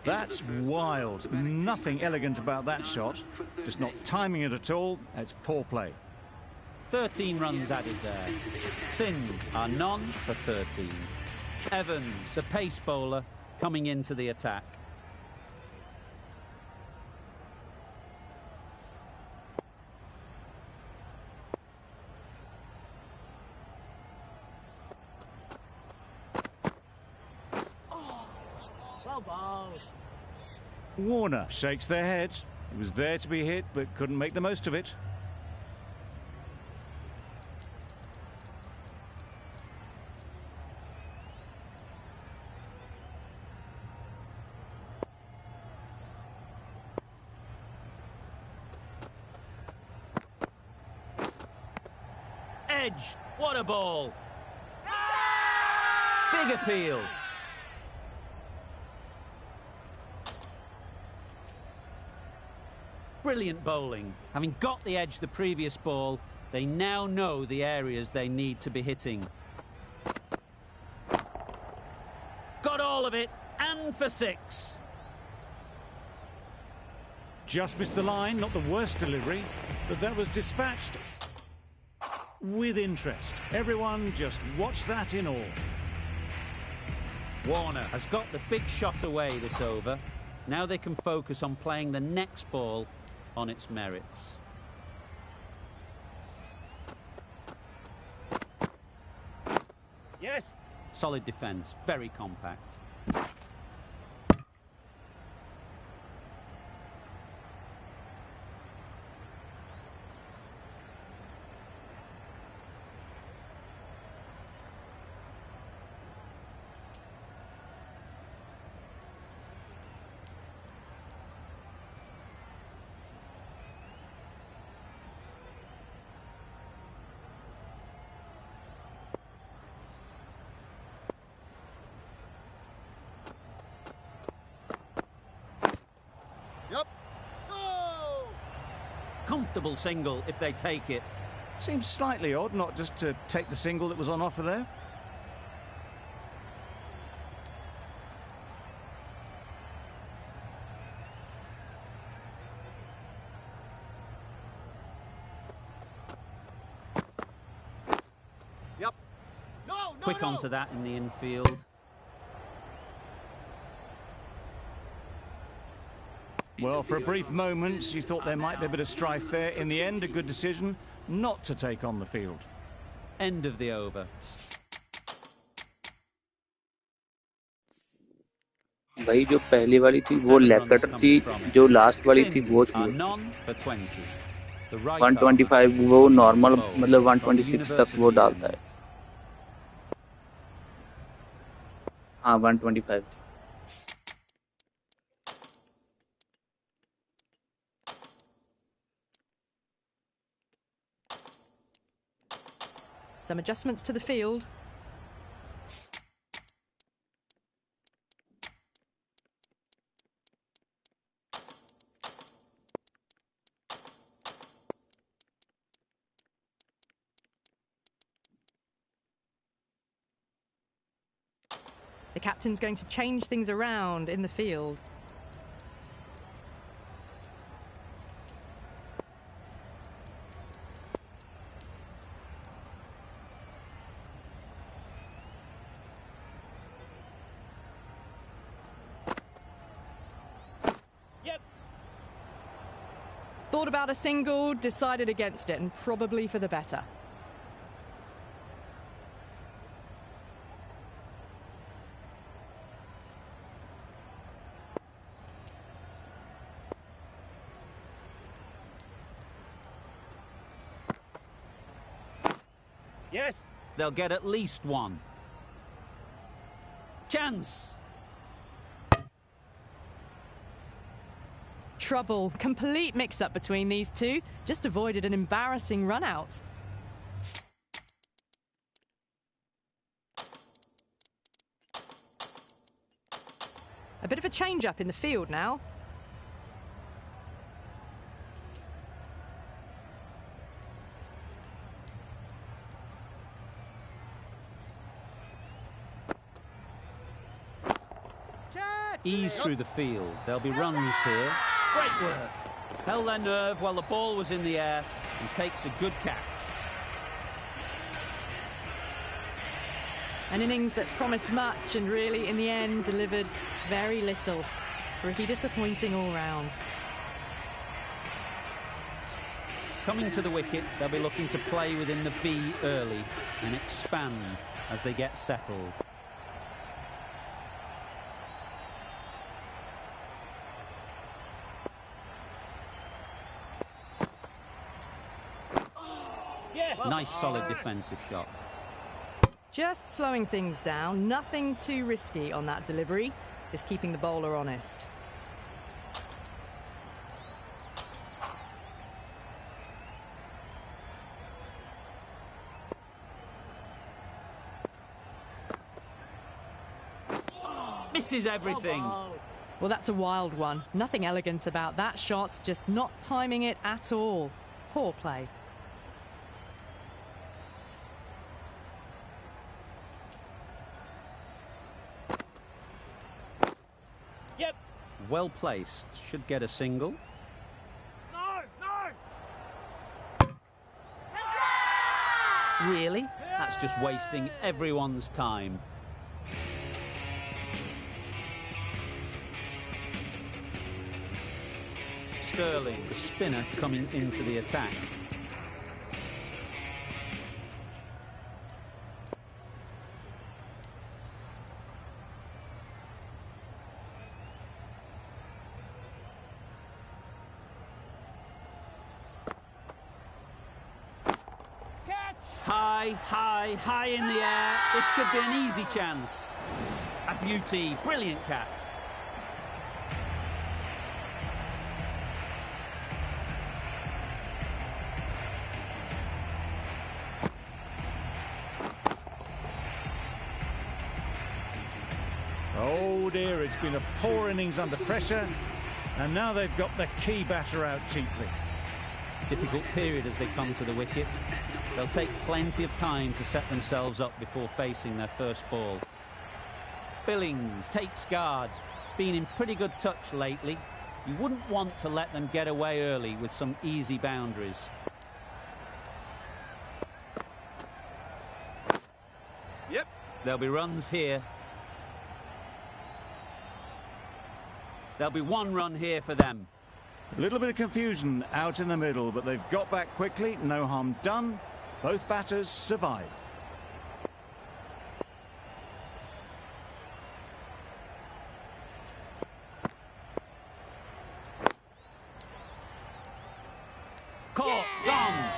[SPEAKER 2] That's wild. Nothing elegant about that shot. Just not timing it at all. It's poor play.
[SPEAKER 1] 13 runs added there. Sindh are none for 13. Evans, the pace bowler, coming into the attack.
[SPEAKER 2] Warner shakes their head. It was there to be hit, but couldn't make the most of it.
[SPEAKER 1] Edge, what a ball! Big appeal. Brilliant bowling. Having got the edge the previous ball, they now know the areas they need to be hitting. Got all of it, and for 6.
[SPEAKER 2] Just missed the line, not the worst delivery, but that was dispatched with interest. Everyone just watch that in awe.
[SPEAKER 1] Warner has got the big shot away this over. Now they can focus on playing the next ball on its merits.
[SPEAKER 2] Yes.
[SPEAKER 1] Solid defence, very compact. Comfortable single if they take it.
[SPEAKER 2] Seems slightly odd not just to take the single that was on offer there.
[SPEAKER 8] Yep. No,
[SPEAKER 1] Quick onto that in the infield.
[SPEAKER 2] Well, for a brief moment, you thought there might be a bit of strife there. In the end, a good decision not to take on the field.
[SPEAKER 1] End of the over.
[SPEAKER 3] भाई जो पहली वाली थी वो leg cutter थी, जो last वाली थी वो थी
[SPEAKER 1] none for 20. The right
[SPEAKER 3] 125 वो नॉर्मल मतलब 126 तक वो डालता है. हाँ 125 थी.
[SPEAKER 7] Some adjustments to the field. The captain's going to change things around in the field. Thought about a single, decided against it, and probably for the better.
[SPEAKER 2] Yes.
[SPEAKER 1] They'll get at least one. Chance.
[SPEAKER 7] Trouble. Complete mix-up between these two. Just avoided an embarrassing run-out. A bit of a change-up in the field now.
[SPEAKER 1] Ease through the field. There'll be runs here. Great work. Held their nerve while the ball was in the air and takes a good catch.
[SPEAKER 7] An innings that promised much and really, in the end, delivered very little. Pretty disappointing all round.
[SPEAKER 1] Coming to the wicket, they'll be looking to play within the V early and expand as they get settled. Nice solid defensive shot.
[SPEAKER 7] Just slowing things down, nothing too risky on that delivery, just keeping the bowler honest.
[SPEAKER 1] Misses everything.
[SPEAKER 7] Well, that's a wild one. Nothing elegant about that shot, just not timing it at all. Poor play.
[SPEAKER 1] Well placed. Should get a single.
[SPEAKER 2] No!
[SPEAKER 1] Really? That's just wasting everyone's time. Sterling, the spinner, coming into the attack. High in the air. This should be an easy chance. A beauty, brilliant catch.
[SPEAKER 2] Oh dear, it's been a poor innings under pressure, and now they've got the key batter out cheaply.
[SPEAKER 1] Difficult period as they come to the wicket. They'll take plenty of time to set themselves up before facing their first ball. Billings takes guard. Been in pretty good touch lately. You wouldn't want to let them get away early with some easy boundaries.
[SPEAKER 6] Yep.
[SPEAKER 1] There'll be runs here. There'll be one run here for them.
[SPEAKER 2] A little bit of confusion out in the middle, but they've got back quickly. No harm done. Both batters survive.
[SPEAKER 1] Caught, gone.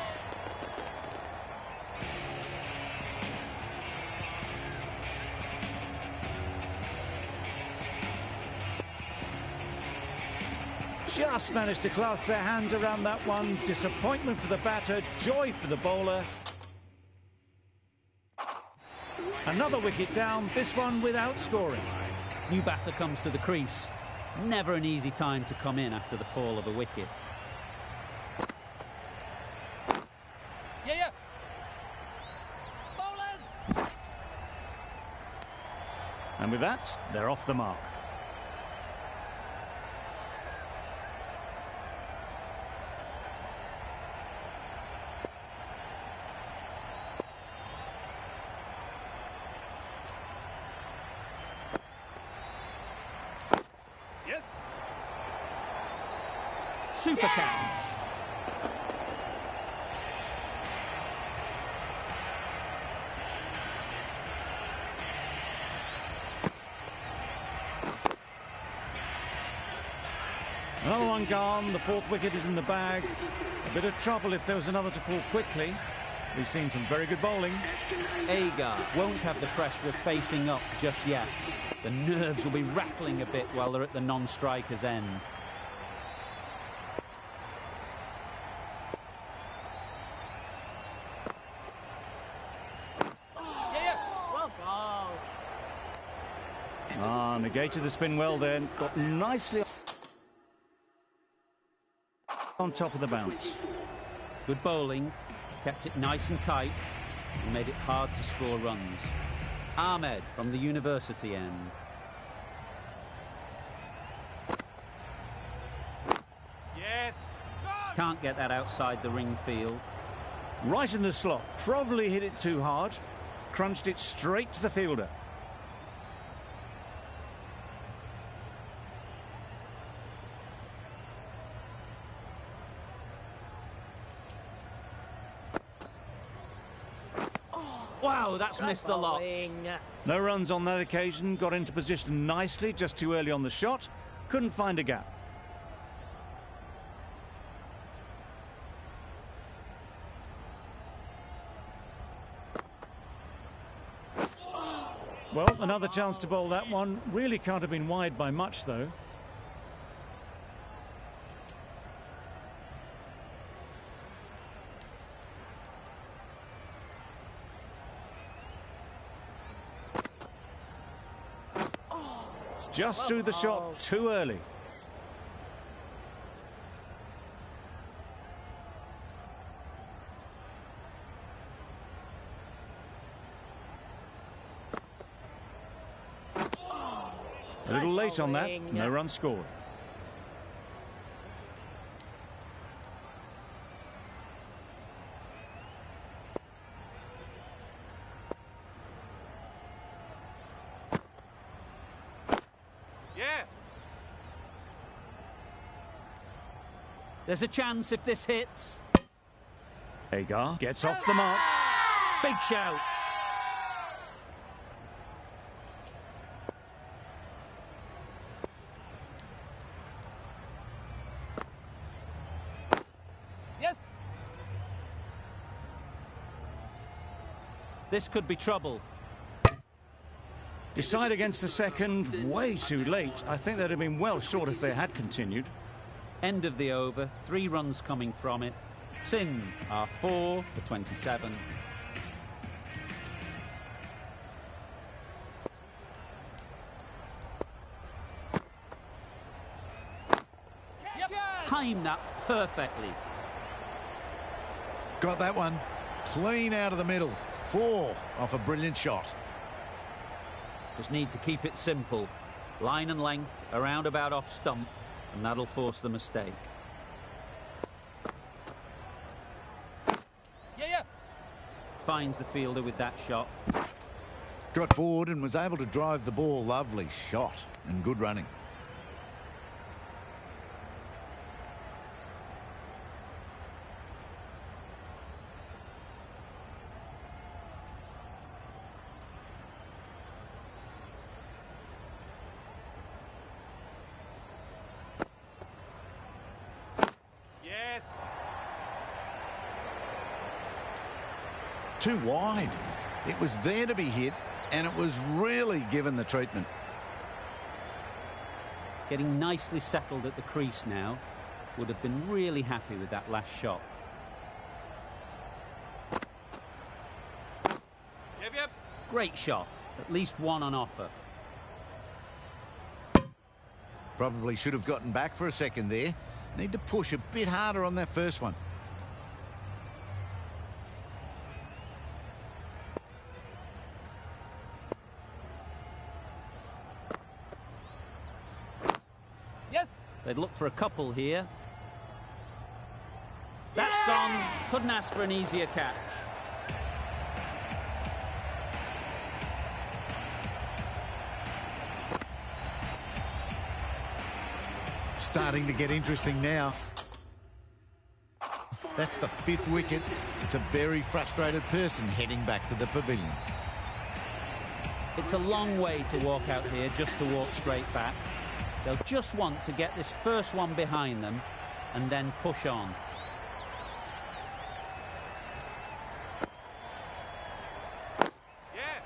[SPEAKER 2] Just managed to clasp their hands around that one. Disappointment for the batter, joy for the bowler. Another wicket down, this one without scoring.
[SPEAKER 1] New batter comes to the crease. Never an easy time to come in after the fall of a wicket.
[SPEAKER 6] Yeah. Bowlers!
[SPEAKER 2] And with that, they're off the mark.
[SPEAKER 6] Yes.
[SPEAKER 1] Super catch.
[SPEAKER 2] Another one gone, the fourth wicket is in the bag. A bit of trouble if there was another to fall quickly. We've seen some very good bowling.
[SPEAKER 1] Agar won't have the pressure of facing up just yet. The nerves will be rattling a bit while they're at the non-striker's end.
[SPEAKER 6] Well bowled.
[SPEAKER 2] Negated the spin well then. Got nicely on top of the bounce.
[SPEAKER 1] Good bowling, kept it nice and tight, and made it hard to score runs. Ahmed from the university end.
[SPEAKER 6] Yes.
[SPEAKER 1] Can't get that outside the ring field.
[SPEAKER 2] Right in the slot. Probably hit it too hard. Crunched it straight to the fielder.
[SPEAKER 1] Wow, that's missed the lot.
[SPEAKER 2] No runs on that occasion. Got into position nicely, just too early on the shot. Couldn't find a gap. Well, another chance to bowl that one. Really can't have been wide by much, though. Just through the shot too early. A little late on that, no run scored.
[SPEAKER 1] There's a chance if this hits.
[SPEAKER 2] Agar gets off the mark.
[SPEAKER 1] Big shout.
[SPEAKER 6] Yes.
[SPEAKER 1] This could be trouble.
[SPEAKER 2] Decide against the second, way too late. I think they'd have been well short if they had continued.
[SPEAKER 1] End of the over, 3 runs coming from it. Sindh are 4 for 27. Time that perfectly.
[SPEAKER 8] Got that one. Clean out of the middle. 4 off a brilliant shot.
[SPEAKER 1] Just need to keep it simple. Line and length, around about off stump, and that'll force the mistake.
[SPEAKER 6] Yeah.
[SPEAKER 1] Finds the fielder with that shot.
[SPEAKER 8] Got forward and was able to drive the ball. Lovely shot and good running.
[SPEAKER 6] Yes.
[SPEAKER 8] Too wide. It was there to be hit, and it was really given the treatment.
[SPEAKER 1] Getting nicely settled at the crease now. Would have been really happy with that last shot.
[SPEAKER 6] Yep.
[SPEAKER 1] Great shot. At least one on offer.
[SPEAKER 8] Probably should have gotten back for a second there. Need to push a bit harder on that first one.
[SPEAKER 6] Yes.
[SPEAKER 1] They'd look for a couple here. That's gone. Couldn't ask for an easier catch.
[SPEAKER 8] Starting to get interesting now. That's the 5th wicket. It's a very frustrated person heading back to the pavilion.
[SPEAKER 1] It's a long way to walk out here just to walk straight back. They'll just want to get this first one behind them and then push on.
[SPEAKER 6] Yeah.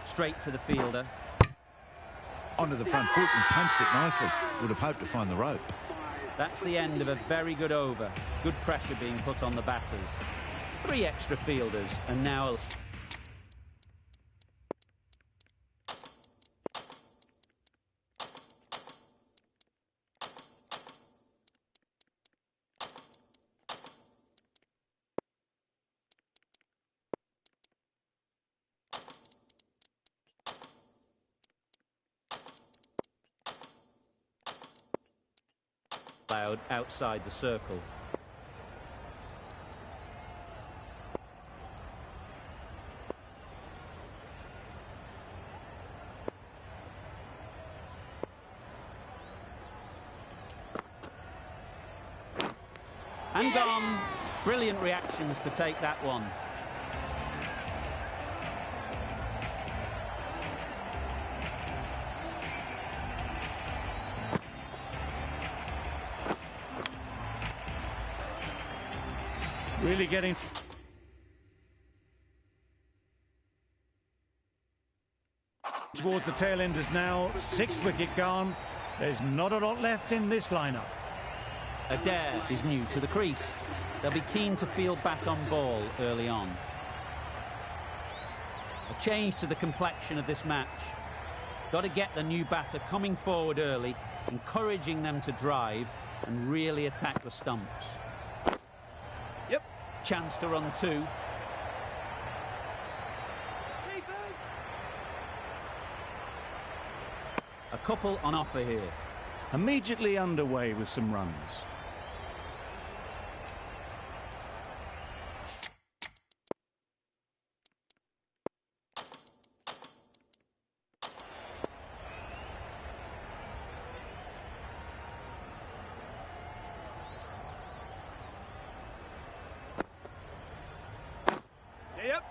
[SPEAKER 1] Straight to the fielder.
[SPEAKER 8] Onto the front foot and punched it nicely. Would have hoped to find the rope.
[SPEAKER 1] That's the end of a very good over. Good pressure being put on the batters. 3 extra fielders and now... outside the circle. And gone. Brilliant reactions to take that one.
[SPEAKER 2] Really getting... towards the tail enders now. 6th wicket gone. There's not a lot left in this lineup.
[SPEAKER 1] Adair is new to the crease. They'll be keen to field bat on ball early on. A change to the complexion of this match. Got to get the new batter coming forward early, encouraging them to drive and really attack the stumps.
[SPEAKER 6] Yep.
[SPEAKER 1] Chance to run 2. A couple on offer here.
[SPEAKER 2] Immediately underway with some runs.
[SPEAKER 6] Yep.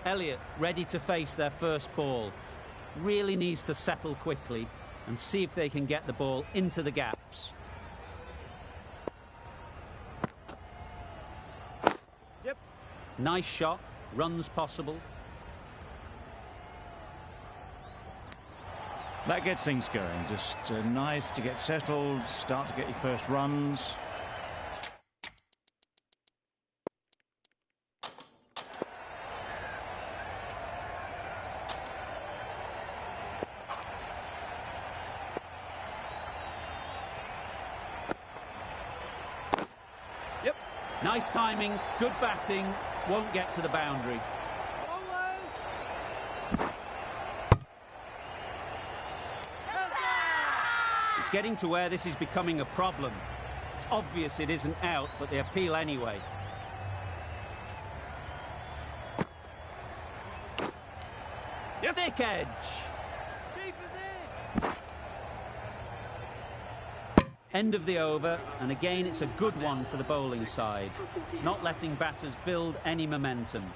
[SPEAKER 1] Elliott ready to face their first ball. Really needs to settle quickly and see if they can get the ball into the gaps.
[SPEAKER 6] Yep.
[SPEAKER 1] Nice shot, runs possible.
[SPEAKER 2] That gets things going. Just nice to get settled, start to get your first runs.
[SPEAKER 6] Yep.
[SPEAKER 1] Nice timing, good batting, won't get to the boundary. It's getting to where this is becoming a problem. It's obvious it isn't out, but they appeal anyway.
[SPEAKER 6] Yes.
[SPEAKER 1] Thick edge.
[SPEAKER 6] Keep it in.
[SPEAKER 1] End of the over, and again it's a good one for the bowling side, not letting batters build any momentum.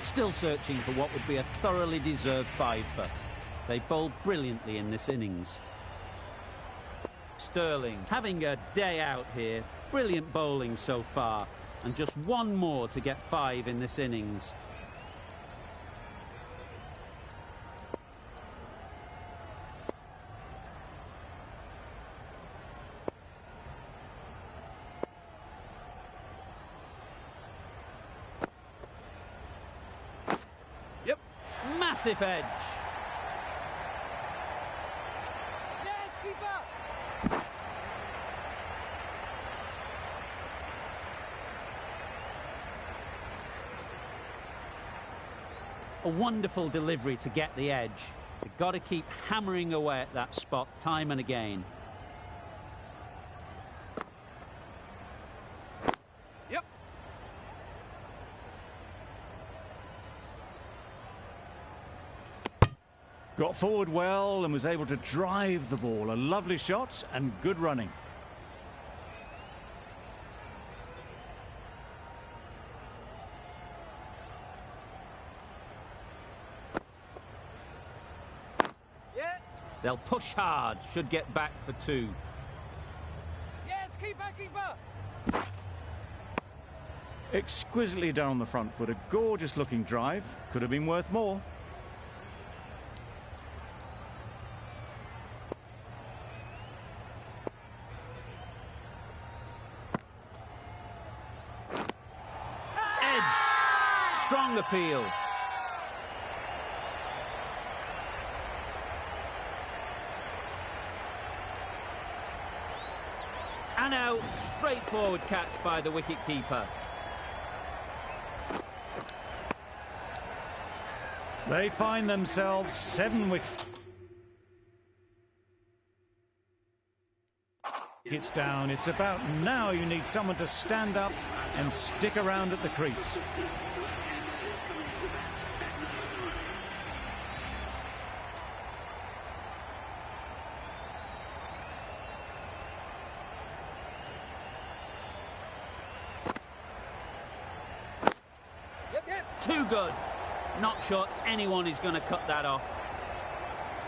[SPEAKER 1] Still searching for what would be a thoroughly deserved fiver. They bowled brilliantly in this innings. Sterling having a day out here. Brilliant bowling so far, and just one more to get 5 in this innings.
[SPEAKER 6] Yep.
[SPEAKER 1] Massive edge.
[SPEAKER 6] Yes, keep up.
[SPEAKER 1] A wonderful delivery to get the edge. You've got to keep hammering away at that spot time and again.
[SPEAKER 6] Yep.
[SPEAKER 2] Got forward well and was able to drive the ball. A lovely shot and good running.
[SPEAKER 6] Yeah.
[SPEAKER 1] They'll push hard, should get back for 2.
[SPEAKER 6] Yes, keep up.
[SPEAKER 2] Exquisitely down on the front foot. A gorgeous looking drive. Could have been worth more.
[SPEAKER 1] Edged. Strong appeal. And out. Straightforward catch by the wicket-keeper.
[SPEAKER 2] They find themselves 7 wickets down. It's about now you need someone to stand up and stick around at the crease.
[SPEAKER 1] Too good. Not sure anyone is going to cut that off.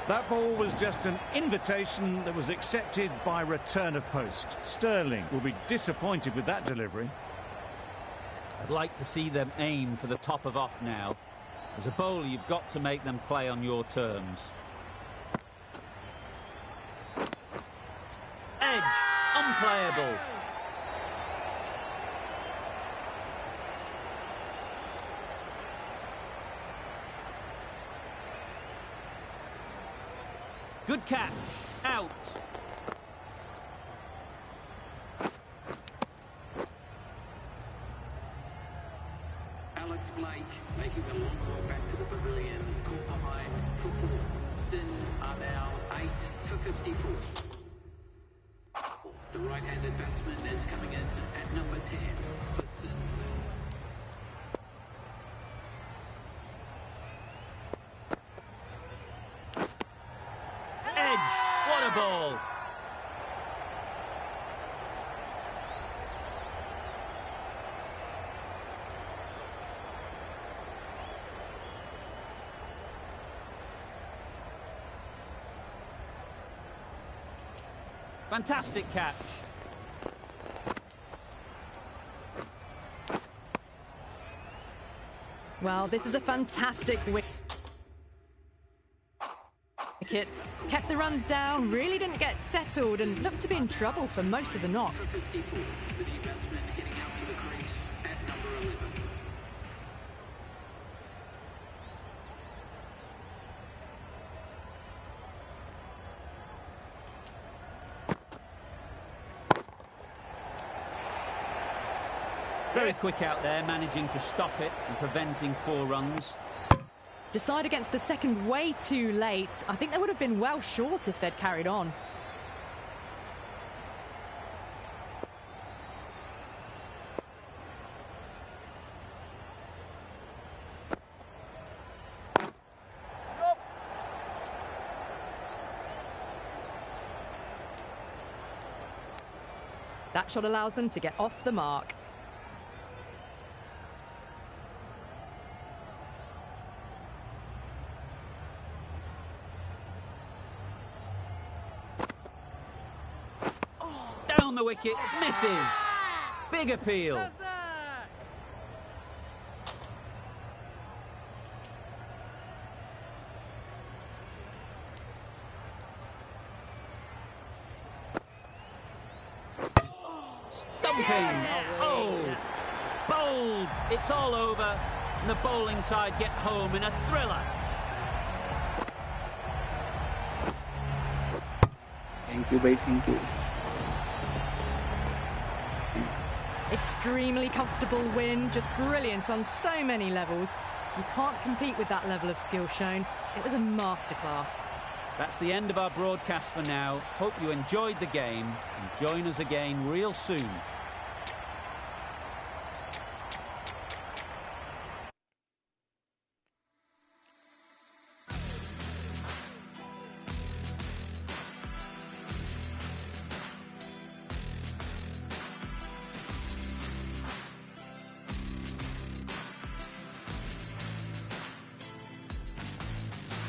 [SPEAKER 2] That ball was just an invitation that was accepted by return of post. Sterling will be disappointed with that delivery.
[SPEAKER 1] I'd like to see them aim for the top of off now. As a bowler, you've got to make them play on your terms. Edge. Unplayable. Good catch. Out.
[SPEAKER 9] Alex Blake making the long ball back to the pavilion. Caught behind for 4. Sin are now 8 for 54. The right-handed batsman is coming in at number 10 for Sin.
[SPEAKER 1] a ball! Fantastic catch.
[SPEAKER 7] Well, this is a fantastic wicket. Kept the runs down, really didn't get settled and looked to be in trouble for most of the knock.
[SPEAKER 9] For 54, the new batsman heading out to the crease at number 11.
[SPEAKER 1] Very quick out there, managing to stop it and preventing 4 runs.
[SPEAKER 7] Decide against the second way too late. I think they would have been well short if they'd carried on. That shot allows them to get off the mark.
[SPEAKER 1] Down the wicket, misses. Big appeal. Stumping. Oh, bowled. It's all over. And the bowling side get home in a thriller.
[SPEAKER 3] Thank you, bhai. Thank you.
[SPEAKER 7] Extremely comfortable win, just brilliant on so many levels. You can't compete with that level of skill shown. It was a masterclass.
[SPEAKER 1] That's the end of our broadcast for now. Hope you enjoyed the game and join us again real soon.